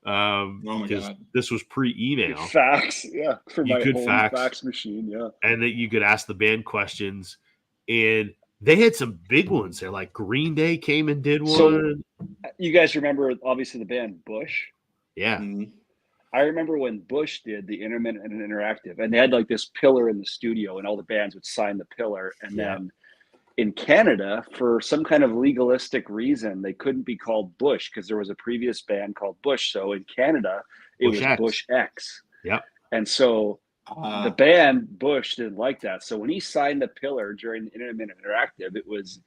Oh my God. This was pre-email. Fax, yeah. For you my could home fax machine, yeah. And that you could ask the band questions. And they had some big ones there, like Green Day came and did one. So, you guys remember, obviously, the band Bush? Yeah. Mm-hmm. I remember when Bush did the Intermittent and Interactive, and they had like this pillar in the studio, and all the bands would sign the pillar. And then in Canada, for some kind of legalistic reason, they couldn't be called Bush because there was a previous band called Bush. So in Canada, it was Bush X. Yeah. And so the band Bush didn't like that. So when he signed the pillar during the Intermittent Interactive, which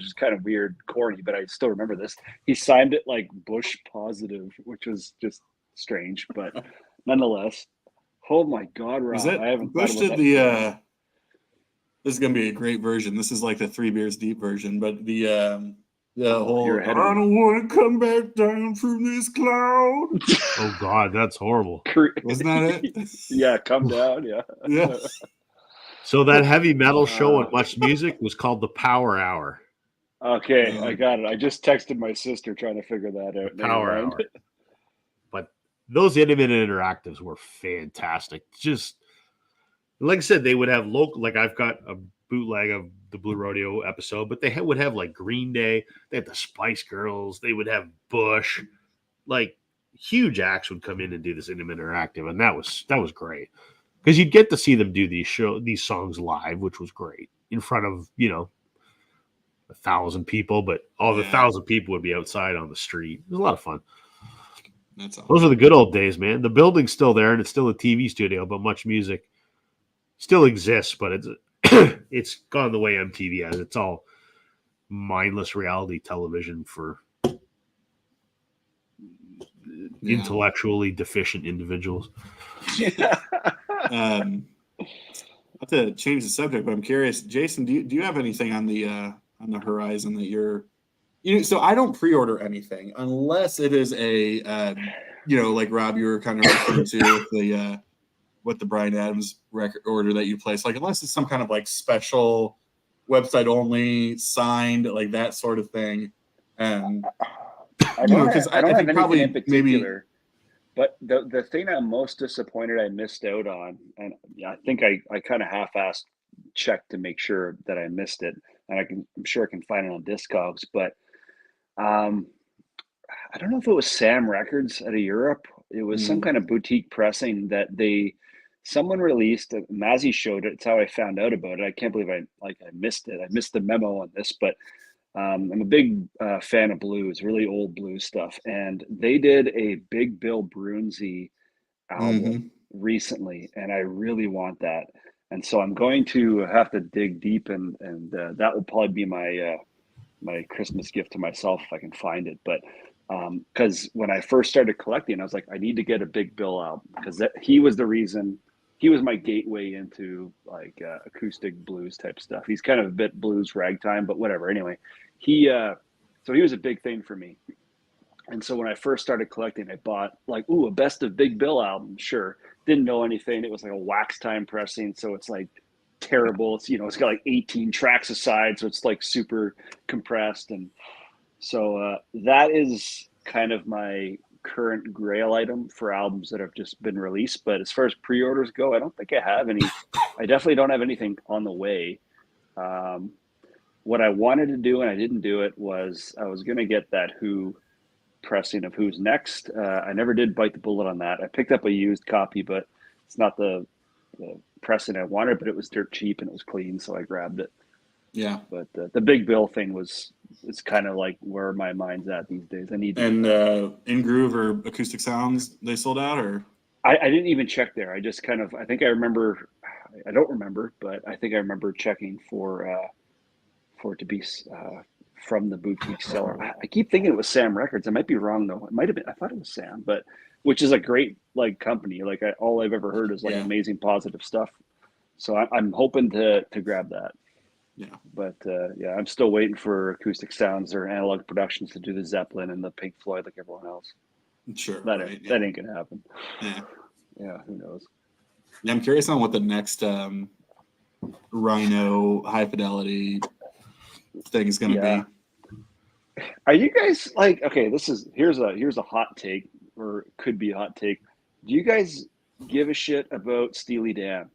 is kind of weird, corny, but I still remember this. He signed it like Bush Positive, which was just strange, but nonetheless. Oh my God, Rob! I haven't Bush thought about did that. this is gonna be a great version. This is like the 3 Beers Deep version, but the whole I don't want to come back down from this cloud. Oh God, that's horrible. Wasn't that it? Yeah, come down. Yeah. Yeah. So that heavy metal show on Much Music was called the Power Hour. Okay, I got it. I just texted my sister trying to figure that out. Power Hour. But those Intermittent Interactives were fantastic. Just like I said, they would have local. Like I've got a bootleg of the Blue Rodeo episode, but they would have like Green Day. They had the Spice Girls. They would have Bush. Like huge acts would come in and do this Intermittent Interactive, and that was great because you'd get to see them do these songs live, which was great in front of 1,000 people, but all the 1,000 people would be outside on the street. It was a lot of fun. Those are the good old days, man. The building's still there, and it's still a TV studio, but Much Music still exists, but it's gone the way MTV has. It's all mindless reality television for intellectually deficient individuals. Not to change the subject, but I'm curious, Jason, do you have anything on the horizon that you're so I don't pre-order anything unless it is a like Rob, you were kind of referring to with the Bryan Adams record order that you place, like unless it's some kind of like special website only signed, like that sort of thing. I don't have anything in particular, but the thing I'm most disappointed I missed out on, and I think I kind of half-assed checked to make sure that I missed it, and I'm sure I can find it on Discogs, but I don't know if it was Sam Records out of Europe. It was some kind of boutique pressing that someone released. Mazzy showed it. It's how I found out about it. I can't believe I missed it. I missed the memo on this, but I'm a big fan of blues, really old blues stuff. And they did a Big Bill Brunsey album recently, and I really want that. And so I'm going to have to dig deep, and that will probably be my Christmas gift to myself if I can find it. But because when I first started collecting, I was like, I need to get a Big Bill album because he was the reason. He was my gateway into like acoustic blues type stuff. He's kind of a bit blues ragtime, but whatever. Anyway, so he was a big thing for me. And so when I first started collecting, I bought like, a best of Big Bill album. Sure. Didn't know anything. It was like a wax time pressing. So it's like terrible. It's, it's got like 18 tracks aside. So it's like super compressed. And so that is kind of my current grail item for albums that have just been released. But as far as pre-orders go, I don't think I have any. I definitely don't have anything on the way. What I wanted to do, and I didn't do it, was I was going to get that Who pressing of Who's Next. I never did bite the bullet on that. I picked up a used copy, but it's not the pressing I wanted, but it was dirt cheap and it was clean, so I grabbed it. Yeah. But the Big Bill thing it's kind of like where my mind's at these days. I need In Groove or Acoustic Sounds, they sold out, or I didn't even check there. I just kind of I think I remember. I don't remember, but I think I remember checking for it to be from the boutique seller. I keep thinking it was Sam Records. I might be wrong though. It might have been. I thought it was Sam, but which is a great like company. Like all I've ever heard is like amazing positive stuff. So I'm hoping to grab that. Yeah. But I'm still waiting for Acoustic Sounds or Analog Productions to do the Zeppelin and the Pink Floyd like everyone else. Sure. That ain't gonna happen. Yeah. Yeah. Who knows? Yeah, I'm curious on what the next Rhino high fidelity thing is going to be. Are you guys like, okay, here's a hot take, or could be a hot take. Do you guys give a shit about Steely Dan?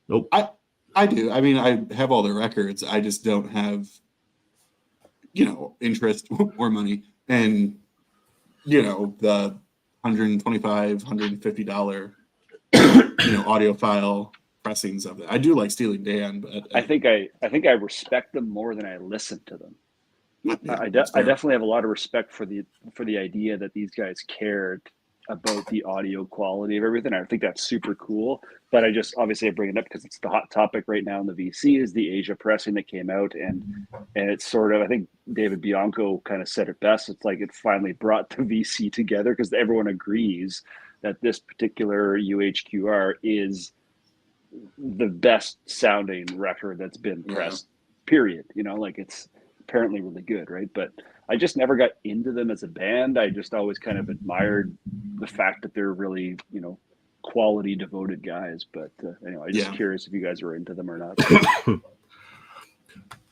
Nope. I do. I mean, I have all the records. I just don't have, interest or money. And, the $125, $150, audiophile pressings of it. I do like Steely Dan, but I think I respect them more than I listen to them. Yeah, I definitely have a lot of respect for the idea that these guys cared about the audio quality of everything. I think that's super cool. But I bring it up because it's the hot topic right now in the VC is the Asia pressing that came out, and it's sort of, I think David Bianco kind of said it best. It's like it finally brought the VC together because everyone agrees that this particular UHQR is the best sounding record that's been pressed, period. Like it's apparently really good, right? But I just never got into them as a band. I just always kind of admired the fact that they're really, quality devoted guys. But anyway, I'm just curious if you guys were into them or not.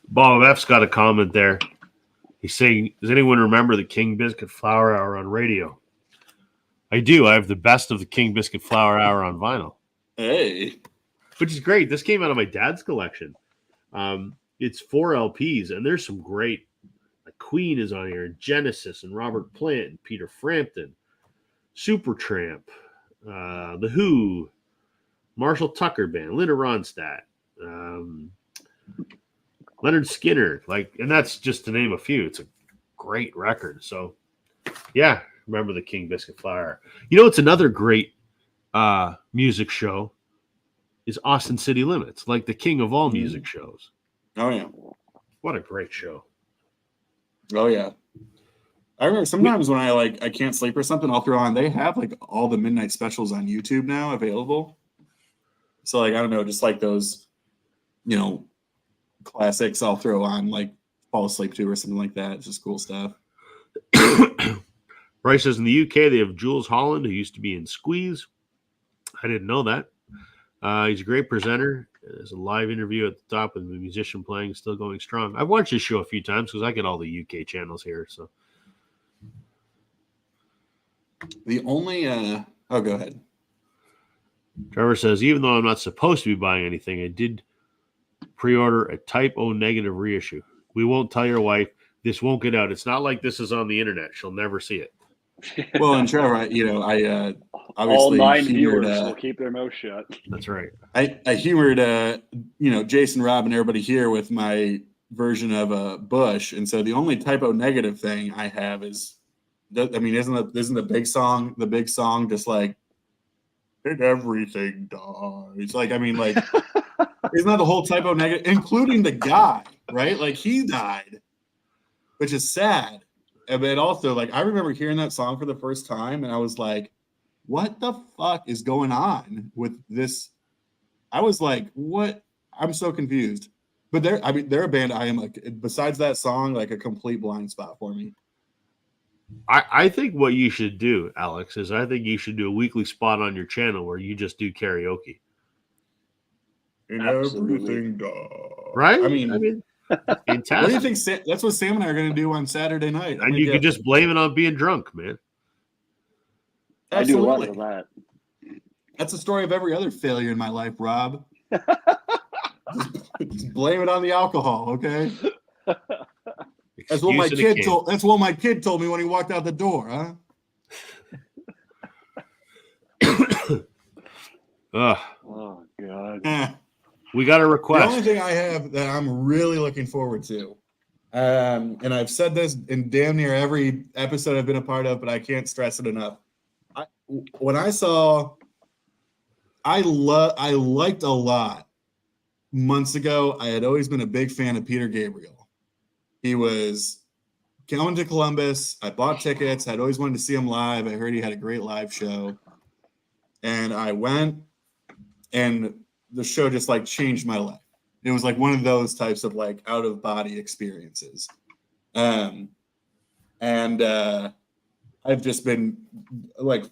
Bob F's got a comment there. He's saying, does anyone remember the King Biscuit Flower Hour on radio? I do. I have the best of the King Biscuit Flower Hour on vinyl. Hey. Which is great. This came out of my dad's collection. It's 4 LPs, and there's some great, like Queen is on here, Genesis, and Robert Plant, and Peter Frampton, Supertramp, The Who, Marshall Tucker Band, Linda Ronstadt, Leonard Skinner, and that's just to name a few. It's a great record. So, yeah, remember the King Biscuit Flower. It's another great music show is Austin City Limits, like the king of all music shows. Oh, yeah. What a great show. Oh, yeah. I remember sometimes when I can't sleep or something, I'll throw on. They have all the midnight specials on YouTube now available. So I don't know, just those, classics I'll throw on, fall asleep to or something like that. It's just cool stuff. Bryce says in the UK they have Jules Holland, who used to be in Squeeze. I didn't know that. He's a great presenter. There's a live interview at the top with the musician playing, still going strong. I've watched his show a few times because I get all the UK channels here. So the only go ahead. Trevor says, even though I'm not supposed to be buying anything, I did pre-order a Type O negative reissue. We won't tell your wife. This won't get out. It's not like this is on the internet. She'll never see it. Well, and Trevor, I obviously all 9 viewers will keep their mouth shut. That's right. I humored Jason, Rob, and everybody here with my version of Bush, and so the only Type O negative thing I have is, isn't the big song just like "And everything dies"? Isn't that the whole Type O negative, including the guy, right? He died, which is sad. But also, I remember hearing that song for the first time, and I was like, what the fuck is going on with this? I was like, what? I'm so confused. But they're a band I am, besides that song, a complete blind spot for me. I think what you should do, Alex, is I think you should do a weekly spot on your channel where you just do karaoke. And everything dies. Right? Fantastic. What do you think? That's what Sam and I are going to do on Saturday night. And you can just blame it on being drunk, man. Absolutely. I do a lot of that. That's the story of every other failure in my life, Rob. just blame it on the alcohol, okay? That's what my kid told. That's what my kid told me when he walked out the door, huh? Oh God. We got a request. The only thing I have that I'm really looking forward to, and I've said this in damn near every episode I've been a part of, but I can't stress it enough. I liked a lot months ago. I had always been a big fan of Peter Gabriel. He was coming to Columbus. I bought tickets. I'd always wanted to see him live. I heard he had a great live show, and I went, and the show just changed my life. It was one of those types of out of body experiences. And I've just been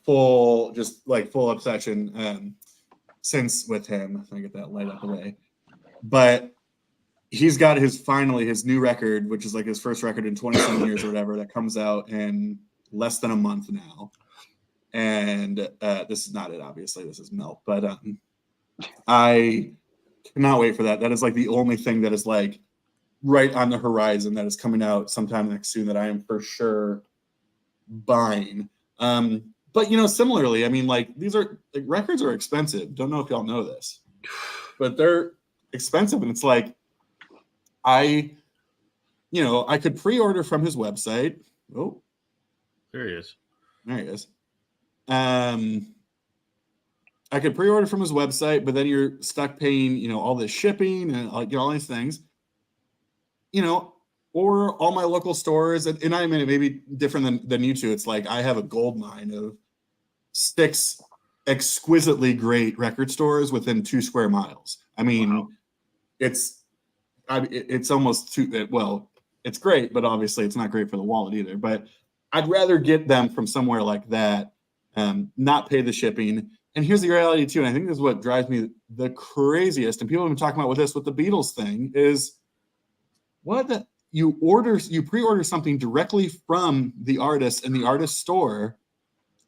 full obsession since with him. If I get that light out of the way. But he's got his new record, which is his first record in 27 years or whatever, that comes out in less than a month now. And this is not it, obviously. This is Melt. But I cannot wait for that. That is the only thing that is right on the horizon that is coming out sometime next soon that I am for sure buying. But similarly, these are records are expensive. Don't know if y'all know this, but they're expensive, and it's I could pre-order from his website. Oh, there he is. There he is. I could pre-order from his website, but then you're stuck paying, all this shipping and all these things, or all my local stores. And I mean, it may be different than you two. It's like I have a gold mine of 6 exquisitely great record stores within 2 square miles. I mean, Wow. it's almost too well. It's great, but obviously it's not great for the wallet either. But I'd rather get them from somewhere like that, not pay the shipping. And here's the reality too, and I think this is what drives me the craziest. And people have been talking about with the Beatles thing is you pre-order something directly from the artist in the artist store,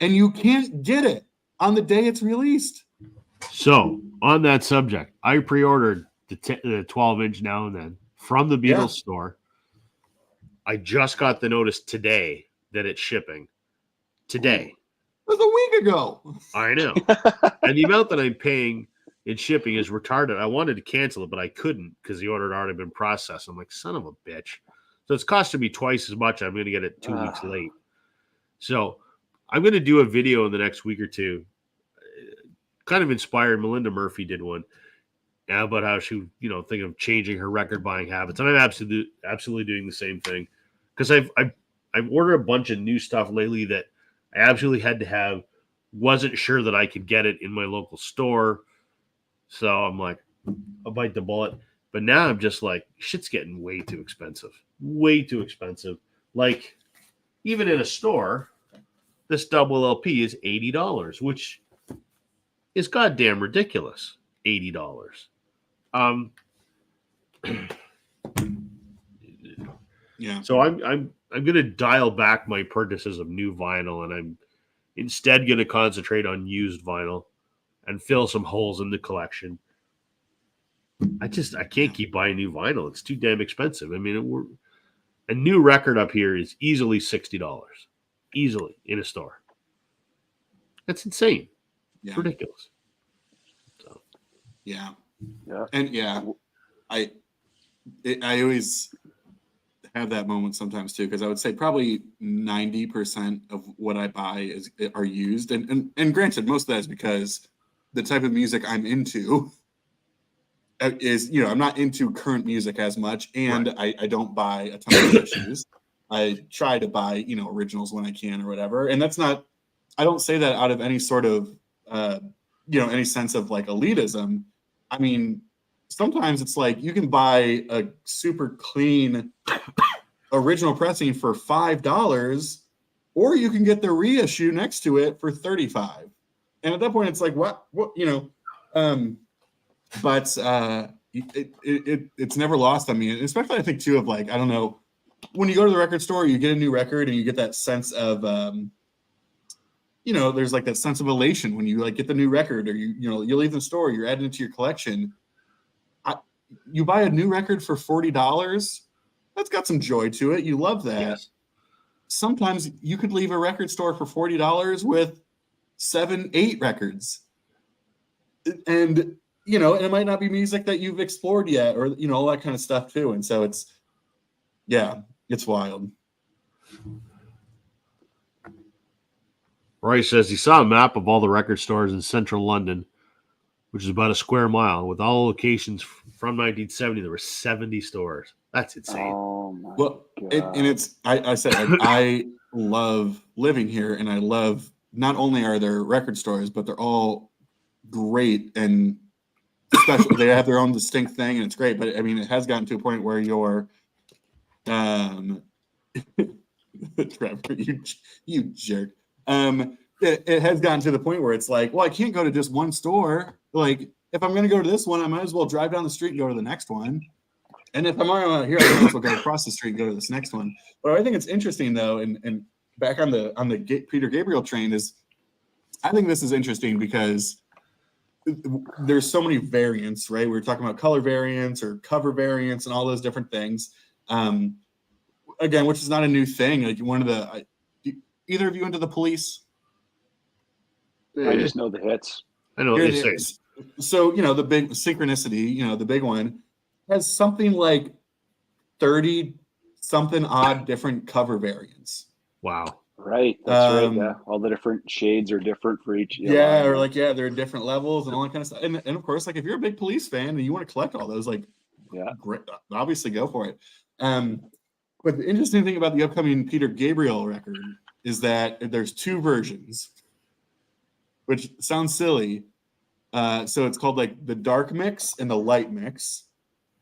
and you can't get it on the day it's released. So on that subject, I pre-ordered the 12-inch Now and Then from the Beatles store. I just got the notice today that it's shipping. Today. It was a week ago. I know. And the amount that I'm paying in shipping is retarded. I wanted to cancel it, but I couldn't because the order had already been processed. I'm like, son of a bitch. So it's costing me twice as much. I'm going to get it 2 weeks late. So I'm going to do a video in the next week or two. Kind of inspired. Melinda Murphy did one about how she, think of changing her record buying habits. And I'm absolutely doing the same thing because I've ordered a bunch of new stuff lately that I absolutely had to have. Wasn't sure that I could get it in my local store. So I'm like, I'll bite the bullet. But now I'm just like, shit's getting way too expensive. Way too expensive. Like, even in a store, this double LP is $80, which is goddamn ridiculous. $80. Yeah. So I'm gonna dial back my purchases of new vinyl, and I'm instead gonna concentrate on used vinyl and fill some holes in the collection. I can't keep buying new vinyl. It's too damn expensive. I mean, a new record up here is easily $60. Easily in a store. That's insane. Yeah. It's ridiculous. So. Yeah. Yeah. And I always have that moment sometimes too, because I would say probably 90% of what I buy are used. And granted, most of that is because the type of music I'm into is, I'm not into current music as much, and right. I don't buy a ton of issues. I try to buy, originals when I can or whatever. And that's not, I don't say that out of any sort of, any sense of like elitism. I mean, sometimes it's like you can buy a super clean original pressing for $5, or you can get the reissue next to it for $35. And at that point, it's like, what, but it's never lost on me. And especially I think too of like, I don't know, when you go to the record store, you get a new record and you get that sense of, there's like that sense of elation when you like get the new record, or you leave the store, you're adding it to your collection. You buy a new record for $40. That's got some joy to it. You love that. Yes. Sometimes you could leave a record store for $40 with 7-8 records. And, and it might not be music that you've explored yet, or, all that kind of stuff too. And so it's wild. Roy says he saw a map of all the record stores in central London, which is about a square mile. With all locations from 1970, there were 70 stores. That's insane. Oh my God. I said, I love living here, and I love, not only are there record stores, but they're all great and special. They have their own distinct thing, and it's great. But I mean, it has gotten to a point where you're, Trevor, you jerk. It has gotten to the point where it's like, well, I can't go to just one store. Like, if I'm going to go to this one, I might as well drive down the street and go to the next one. And if I'm already here, I might as well go across the street and go to this next one. But I think it's interesting though, and back on the Peter Gabriel train is, I think this is interesting because there's so many variants, right? We're talking about color variants or cover variants and all those different things. Again, which is not a new thing. Like either of you into the Police? I just know the hits. I know what they say. So, the big Synchronicity, the big one, has something like 30 something odd different cover variants. Wow. Right. That's right. Yeah. All the different shades are different for each. Yeah, or like, yeah, there are different levels and all that kind of stuff. And of course, like if you're a big Police fan and you want to collect all those, like, Yeah. great, obviously go for it. But the interesting thing about the upcoming Peter Gabriel record is that there's two versions, which sounds silly. So it's called like the dark mix and the light mix.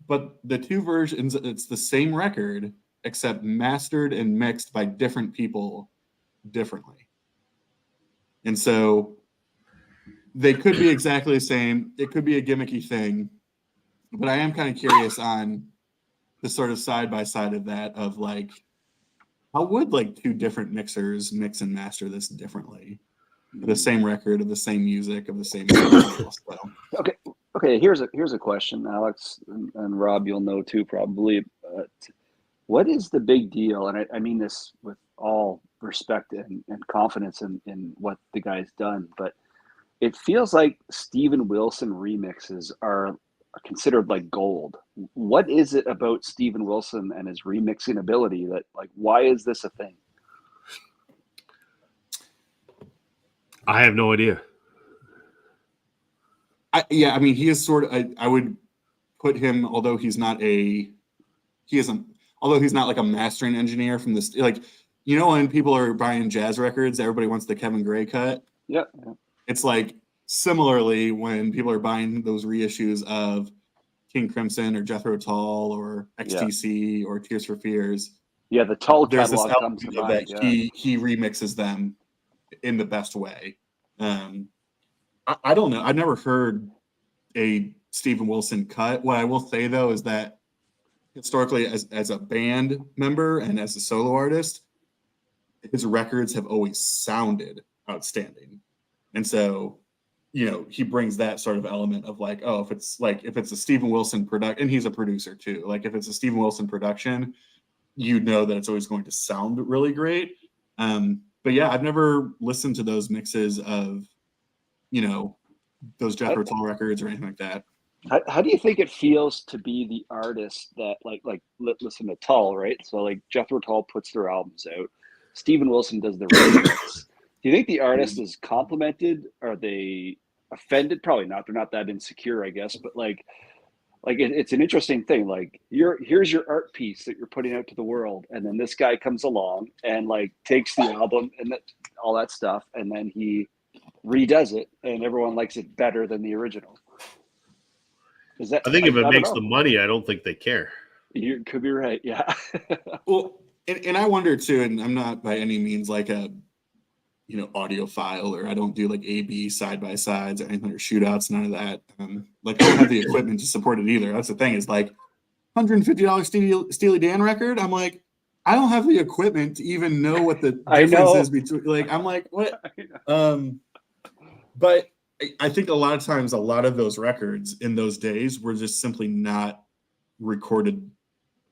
But the two versions, it's the same record, except mastered and mixed by different people differently. And so they could be exactly the same. It could be a gimmicky thing. But I am kind of curious on the sort of side by side of that, of like, how would like two different mixers mix and master this differently? The same record of the same music of the same style. So. Okay. Here's a question, Alex and Rob. You'll know too, probably. What is the big deal? And I mean this with all respect and confidence in what the guy's done, but it feels like Steven Wilson remixes are considered like gold. What is it about Steven Wilson and his remixing ability that, like, why is this a thing? I have no idea. I mean, he is sort of. I would put him, although he's not like a mastering engineer from this. Like, you know, when people are buying jazz records, everybody wants the Kevin Gray cut. Yeah. It's like similarly when people are buying those reissues of King Crimson or Jethro Tull or XTC or Tears for Fears. Yeah, the Tull there's catalog this comes to mind. That yeah. he remixes them in the best way. I don't know. I've never heard a Steven Wilson cut. What I will say though is that historically, as a band member and as a solo artist, his records have always sounded outstanding. And so, you know, he brings that sort of element of like, oh, if it's a Steven Wilson product, and he's a producer too. Like if it's a Steven Wilson production, you know that it's always going to sound really great. But yeah, I've never listened to those mixes of, you know, those Jethro Tull records or anything like that. How do you think it feels to be the artist that like listen to Tull, right? So like Jethro Tull puts their albums out, Steven Wilson does the remix. Do you think the artist is complimented? Are they offended? Probably not. They're not that insecure, I guess. But like it's an interesting thing. Like here's your art piece that you're putting out to the world, and then this guy comes along and like takes the album and all that stuff, and then he redoes it, and everyone likes it better than the original. Is that? I think if it makes the money, I don't think they care. You could be right. Yeah. Well, and I wonder too, and I'm not by any means like a, you know, audiophile, or I don't do like A/B side by sides or anything, or shootouts, none of that. Like I don't have the equipment to support it either. That's the thing, is like $150 Steely Dan record. I'm like, I don't have the equipment to even know what the difference is between. Like, I'm like, what? But I think a lot of times, a lot of those records in those days were just simply not recorded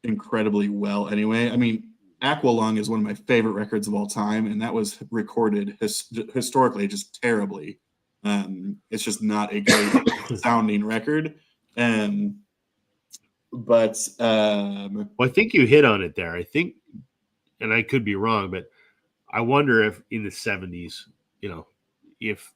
incredibly well anyway. I mean, Aqualung is one of my favorite records of all time, and that was recorded historically just terribly. It's just not a great sounding record. But well, I think you hit on it there. I think, and I could be wrong, but I wonder if in the 70s, you know, if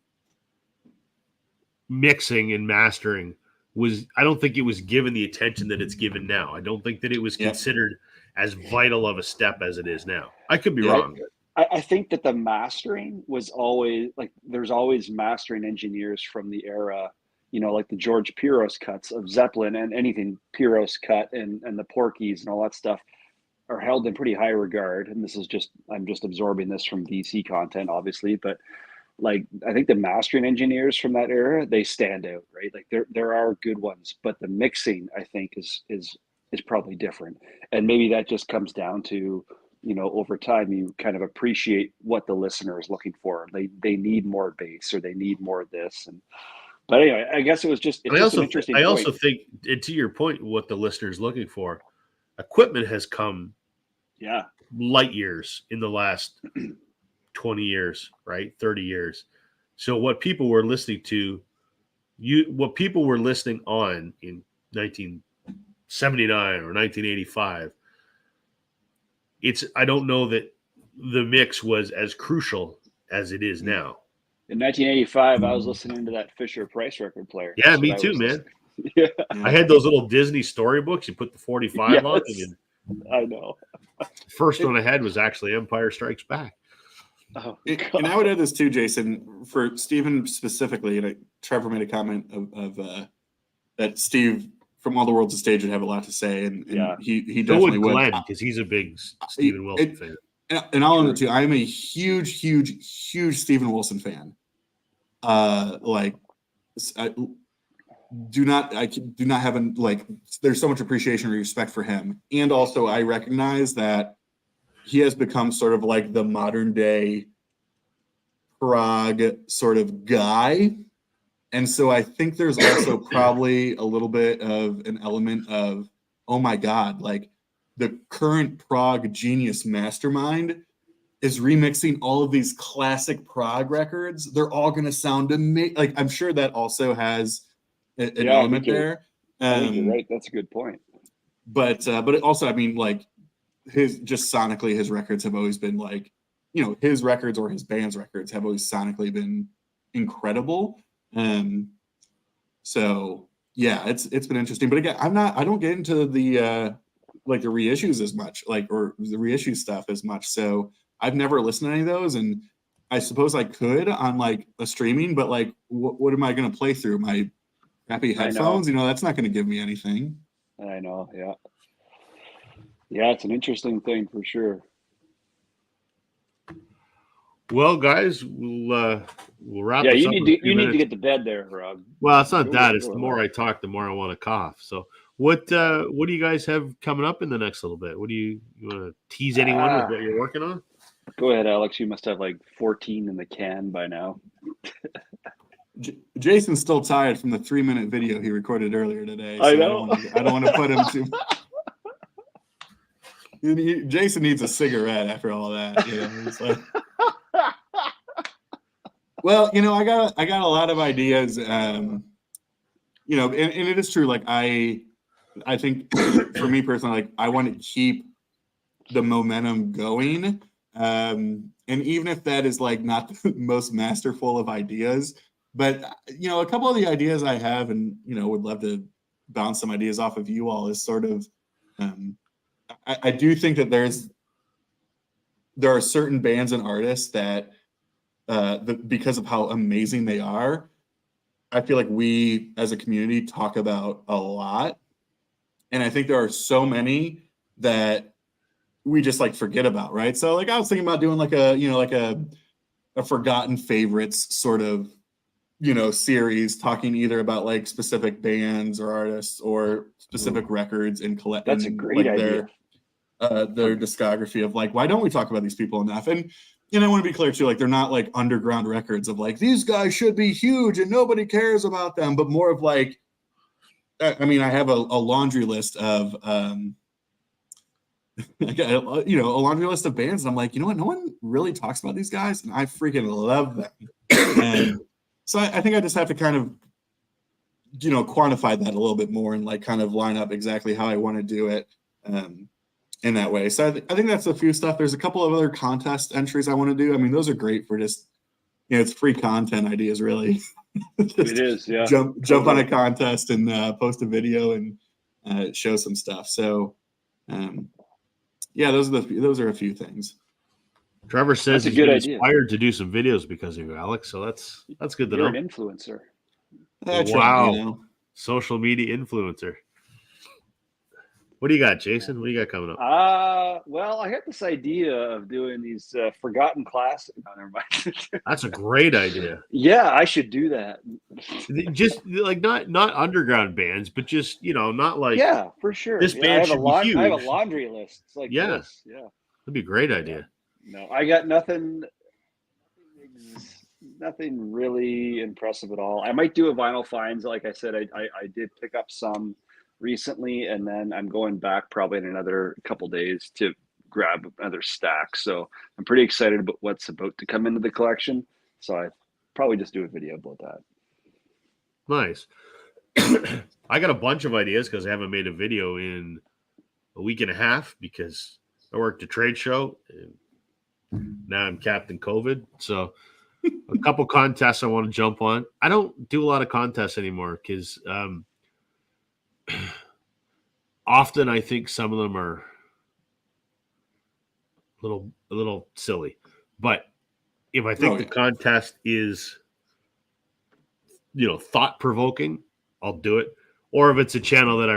mixing and mastering was, I don't think it was given the attention that it's given now. I don't think that it was considered as vital of a step as it is now. I could be wrong. I think that the mastering was always like, there's always mastering engineers from the era, you know, like the George Piros cuts of Zeppelin and anything Piros cut and the Porkies and all that stuff are held in pretty high regard. And this is just, I'm just absorbing this from DC content, obviously, but like, I think the mastering engineers from that era, they stand out, right? Like there are good ones, but the mixing, I think, is probably different. And maybe that just comes down to, you know, over time, you kind of appreciate what the listener is looking for. They need more bass, or they need more of this. But anyway, I guess it's just an interesting point. I also think, to your point, what the listener is looking for, equipment has come light years in the last 20 years, right? 30 years. So what people were listening to, what people were listening on in 1979 or 1985, I don't know that the mix was as crucial as it is now. In 1985, I was listening to that Fisher Price record player. Yeah, That's me what I too, was man. listening- Yeah, I had those little Disney storybooks. You put the 45 on. Yes. And I know. the first one I had was actually Empire Strikes Back. Oh, And I would add this too, Jason, for Stephen specifically. And Trevor made a comment of that Steve from All the World's a Stage would have a lot to say, and Yeah. he So definitely would would. Glenn, because he's a big Stephen Wilson fan. And I'll own it too. I'm a huge Stephen Wilson fan. Like, I do not have there's so much appreciation and respect for him, and also I recognize that he has become sort of like the modern day prog sort of guy. And so I think there's also probably a little bit of an element of, oh my God, like the current prog genius mastermind is remixing all of these classic prog records. They're all going to sound amazing. Like, I'm sure that also has an element there. I think you're right. That's a good point. But also, I mean, like, sonically, his records have always been like, his records or his band's records have always sonically been incredible. So yeah, it's been interesting. But again, I don't get into the like the reissues as much, or the reissue stuff as much. So I've never listened to any of those, and I suppose I could on like a streaming, but like what am I going to play through my crappy headphones? That's not going to give me anything. I know. Yeah, it's an interesting thing for sure. Well, guys, we'll wrap. Yeah, this you up need in to get to bed there, Rob. Well, it's not that. It's the more I talk, the more I want to cough. So, what do you guys have coming up in the next little bit? What do you want to tease anyone with what you're working on? Go ahead, Alex. You must have like 14 in the can by now. Jason's still tired from the 3-minute video he recorded earlier today. So I know. I don't want to put him to. Jason needs a cigarette after all that. It's like, well, I got a lot of ideas. And it is true. Like I think for me personally, like I want to keep the momentum going. And even if that is like not the most masterful of ideas, but a couple of the ideas I have, and would love to bounce some ideas off of you all, is sort of. I do think that there are certain bands and artists that because of how amazing they are, I feel like we as a community talk about a lot. And I think there are so many that we just like forget about, right? So like I was thinking about doing like a forgotten favorites sort of, series, talking either about like specific bands or artists or specific records and collect. That's a great idea. Their discography of like, why don't we talk about these people enough? And I want to be clear too, like they're not like underground records of like these guys should be huge and nobody cares about them, but more of like, I mean, I have a laundry list of a laundry list of bands, and I'm like, you know what? No one really talks about these guys, and I freaking love them. And so I think I just have to kind of, quantify that a little bit more and like kind of line up exactly how I want to do it in that way. So I think that's a few stuff. There's a couple of other contest entries I want to do. I mean, those are great for just, it's free content ideas, really. It is, yeah. Jump on a contest and post a video and show some stuff. So, yeah, those are a few things. Trevor says That's a he's good been idea. inspired to do some videos because of you, Alex. So that's good to You're know. an influencer. Wow. Social media influencer. What do you got, Jason? What do you got coming up? Well, I had this idea of doing these forgotten classics. No, never mind. That's a great idea. Yeah, I should do that. Just like not underground bands, but just not like for sure. This band should be huge. I have a laundry list. It's like this. Yeah, that'd be a great idea. No, I got nothing really impressive at all. I might do a vinyl finds. Like I said, I did pick up some recently, and then I'm going back probably in another couple days to grab another stack. So I'm pretty excited about what's about to come into the collection. So I probably just do a video about that. Nice. I got a bunch of ideas because I haven't made a video in a week and a half because I worked a trade show and Now I'm Captain COVID. So a couple contests I want to jump on. I don't do a lot of contests anymore because often I think some of them are a little silly. But if I think the contest is, thought provoking, I'll do it. Or if it's a channel that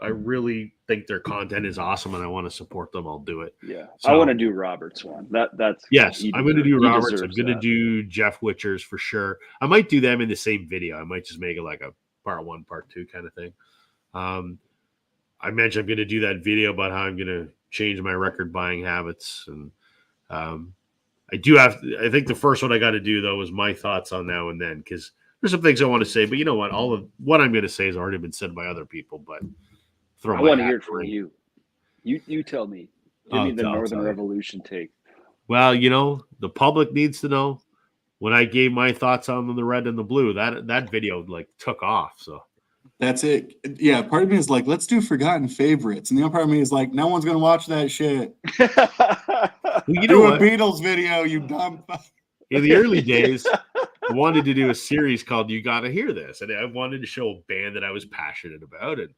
I really think their content is awesome and I want to support them, I'll do it. Yeah, so, I want to do Robert's one. That's yes. I'm going to do Robert's. I'm going to that. do Jeff Witcher's for sure. I might do them in the same video. I might just make it like a part 1, part 2 kind of thing. I mentioned I'm going to do that video about how I'm going to change my record buying habits, and I think the first one I got to do though is my thoughts on Now and Then, because there's some things I want to say, but you know what? All of what I'm going to say has already been said by other people. But I want to hear it from you. You tell me. Give me the Northern Revolution take. Well, the public needs to know. When I gave my thoughts on the red and the blue, that video like took off. So that's it. Yeah, part of me is like, let's do forgotten favorites, and the other part of me is like, no one's gonna watch that shit. Well, do a Beatles video, you dumb. In the early days, I wanted to do a series called "You Gotta Hear This," and I wanted to show a band that I was passionate about, and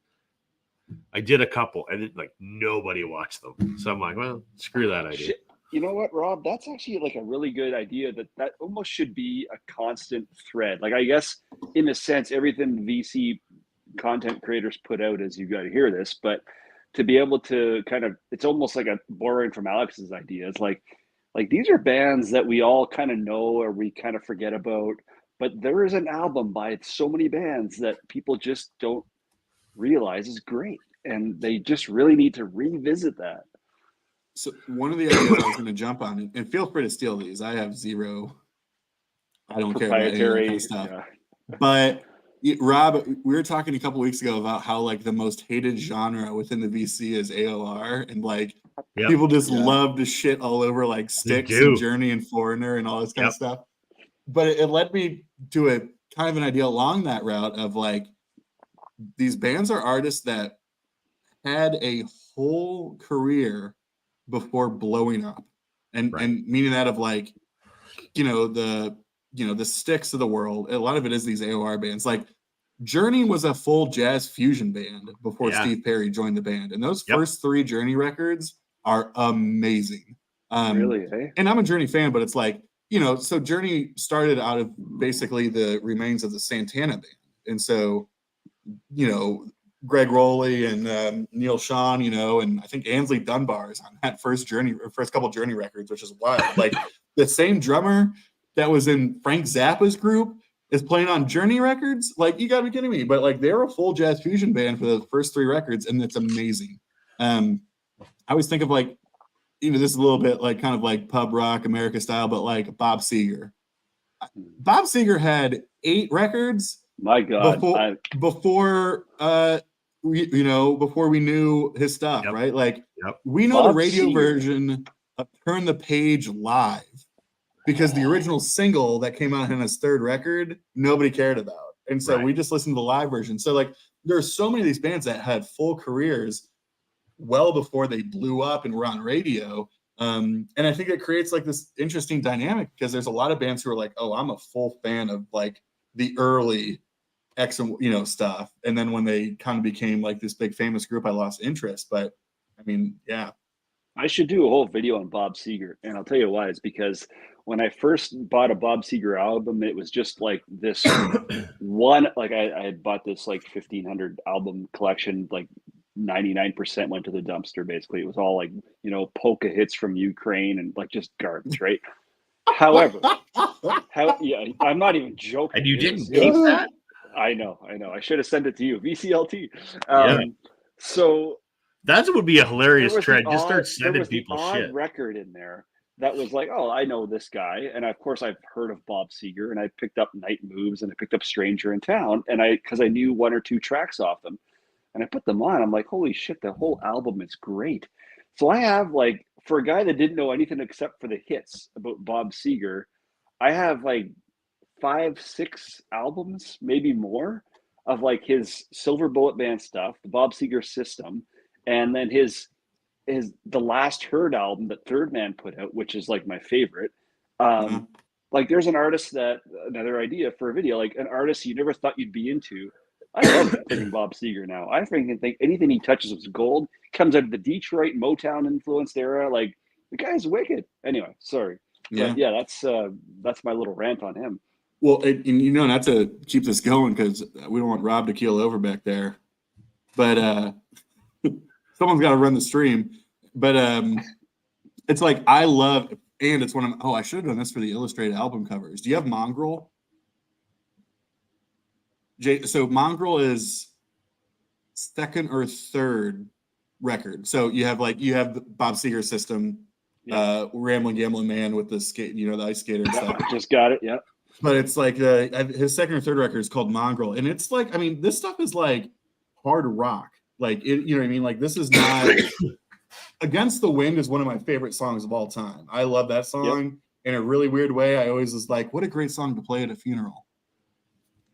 I did a couple, and nobody watched them. So I'm like, well, screw that idea. You know what, Rob? That's actually like a really good idea. That almost should be a constant thread. Like, I guess in a sense, everything VC content creators put out is you got to hear this, but to be able to kind of, it's almost like a borrowing from Alex's idea. It's like these are bands that we all kind of know or we kind of forget about, but there is an album by so many bands that people just don't realize is great, and they just really need to revisit that. So one of the ideas I was going to jump on, and feel free to steal these. I have zero. I don't care about any of that kind of stuff. Yeah. But Rob, we were talking a couple weeks ago about how like the most hated genre within the VC is AOR, and like people just love to shit all over like Styx and Journey and Foreigner and all this kind of stuff. But it led me to a kind of an idea along that route of like, these bands are artists that had a whole career before blowing up, and meaning that of like, the Styx of the world. A lot of it is these AOR bands. Like Journey was a full jazz fusion band before Steve Perry joined the band, and those first 3 Journey records are amazing. Really, eh? And I'm a Journey fan, but it's like, so Journey started out of basically the remains of the Santana band, and so Greg Rowley and Neil Sean, and I think Ainsley Dunbar is on that first couple Journey records, which is wild. Like the same drummer that was in Frank Zappa's group is playing on Journey records. Like, you gotta be kidding me. But like, they're a full jazz fusion band for the first 3 records, and it's amazing. I always think of like, this is a little bit like kind of like pub rock America style, but like Bob Seger. Bob Seger had 8 records. My God! Before we knew his stuff, right? Like, we know Bob the radio Seger version of "Turn the Page" live, because the original single that came out in his 3rd record, nobody cared about, and so we just listened to the live version. So like, there's so many of these bands that had full careers well before they blew up and were on radio. And I think it creates like this interesting dynamic, because there's a lot of bands who are like, oh, I'm a full fan of like the early X and stuff, and then when they kind of became like this big famous group, I lost interest. But I mean, I should do a whole video on Bob Seger, and I'll tell you why. It's because when I first bought a Bob Seger album, it was just like this one. Like I had bought this like 1,500 album collection. Like 99% went to the dumpster. Basically, it was all like polka hits from Ukraine and like just garbage, right? However, I'm not even joking. And you didn't keep that? I know. I should have sent it to you. VCLT. So that would be a hilarious trend. Just start sending people shit. Record in there that was like, oh, I know this guy, and of course I've heard of Bob Seger, and I picked up Night Moves, and I picked up Stranger in Town, and because I knew 1 or 2 tracks off them, and I put them on. I'm like, holy shit, the whole album is great. So I have like, for a guy that didn't know anything except for the hits about Bob Seger, I have like 5, 6 albums, maybe more, of like his Silver Bullet Band stuff, the Bob Seger System, and then his is the Last Heard album that Third Man put out, which is like my favorite. Uh-huh. Like there's an artist that another idea for a video, like an artist you never thought you'd be into. I love freaking Bob Seger now. I freaking think anything he touches is gold. Comes out of the Detroit Motown influenced era. Like the guy's wicked. Anyway, sorry. Yeah. But yeah, that's my little rant on him. Well, and not to keep this going because we don't want Rob to keel over back there, but someone's got to run the stream. But it's like I love, and it's one of I should have done this for the illustrated album covers. Do you have Mongrel? So Mongrel is second or third record. So you have the Bob Seger System, Rambling Gambling Man with the skate, the ice skater and stuff. Just got it. Yeah. But it's like his second or third record is called Mongrel, and it's like, I mean, this stuff is like hard rock, like it, you know what I mean? Like this is not. Against the Wind is one of my favorite songs of all time. I love that song in a really weird way. I always was like, what a great song to play at a funeral.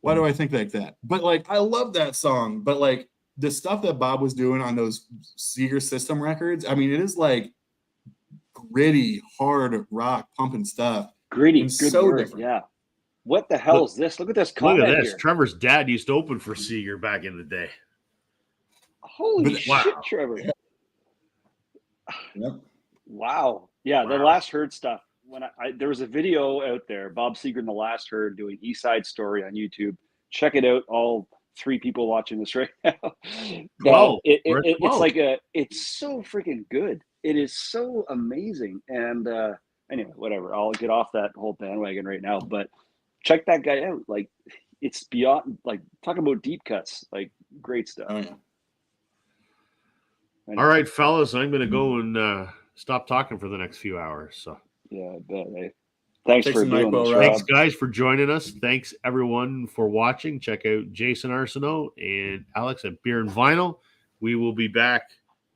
Why do I think like that? But like, I love that song. But like the stuff that Bob was doing on those Seger System records, I mean, it is like gritty, hard rock, pumping stuff. Gritty, and good so word. different. Yeah. What the hell is this? Look at this comment Look at this. here. Trevor's dad used to open for Seger back in the day. Holy Wow. shit, Trevor. Yep. Wow. Yeah, the Wow. Last Heard stuff. When there was a video out there, Bob Seger and the Last Heard doing East Side Story on YouTube. Check it out. All 3 people watching this right now. Whoa. It's like it's so freaking good. It is so amazing. And anyway, whatever. I'll get off that whole bandwagon right now. But check that guy out. Like it's beyond, like, talk about deep cuts. Like great stuff. Oh, yeah. Anyway. All right, fellas, I'm going to go and stop talking for the next few hours. So, yeah, I bet. Hey. Thanks Takes for a doing Nyquil, this, Rob. thanks, guys, for joining us. Thanks, everyone, for watching. Check out Jason Arsenault and Alex at Beer and Vinyl. We will be back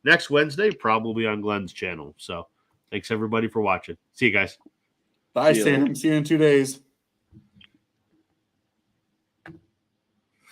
next Wednesday, probably on Glenn's channel. So, thanks, everybody, for watching. See you guys. Bye, See you Sam. later. See you in 2 days.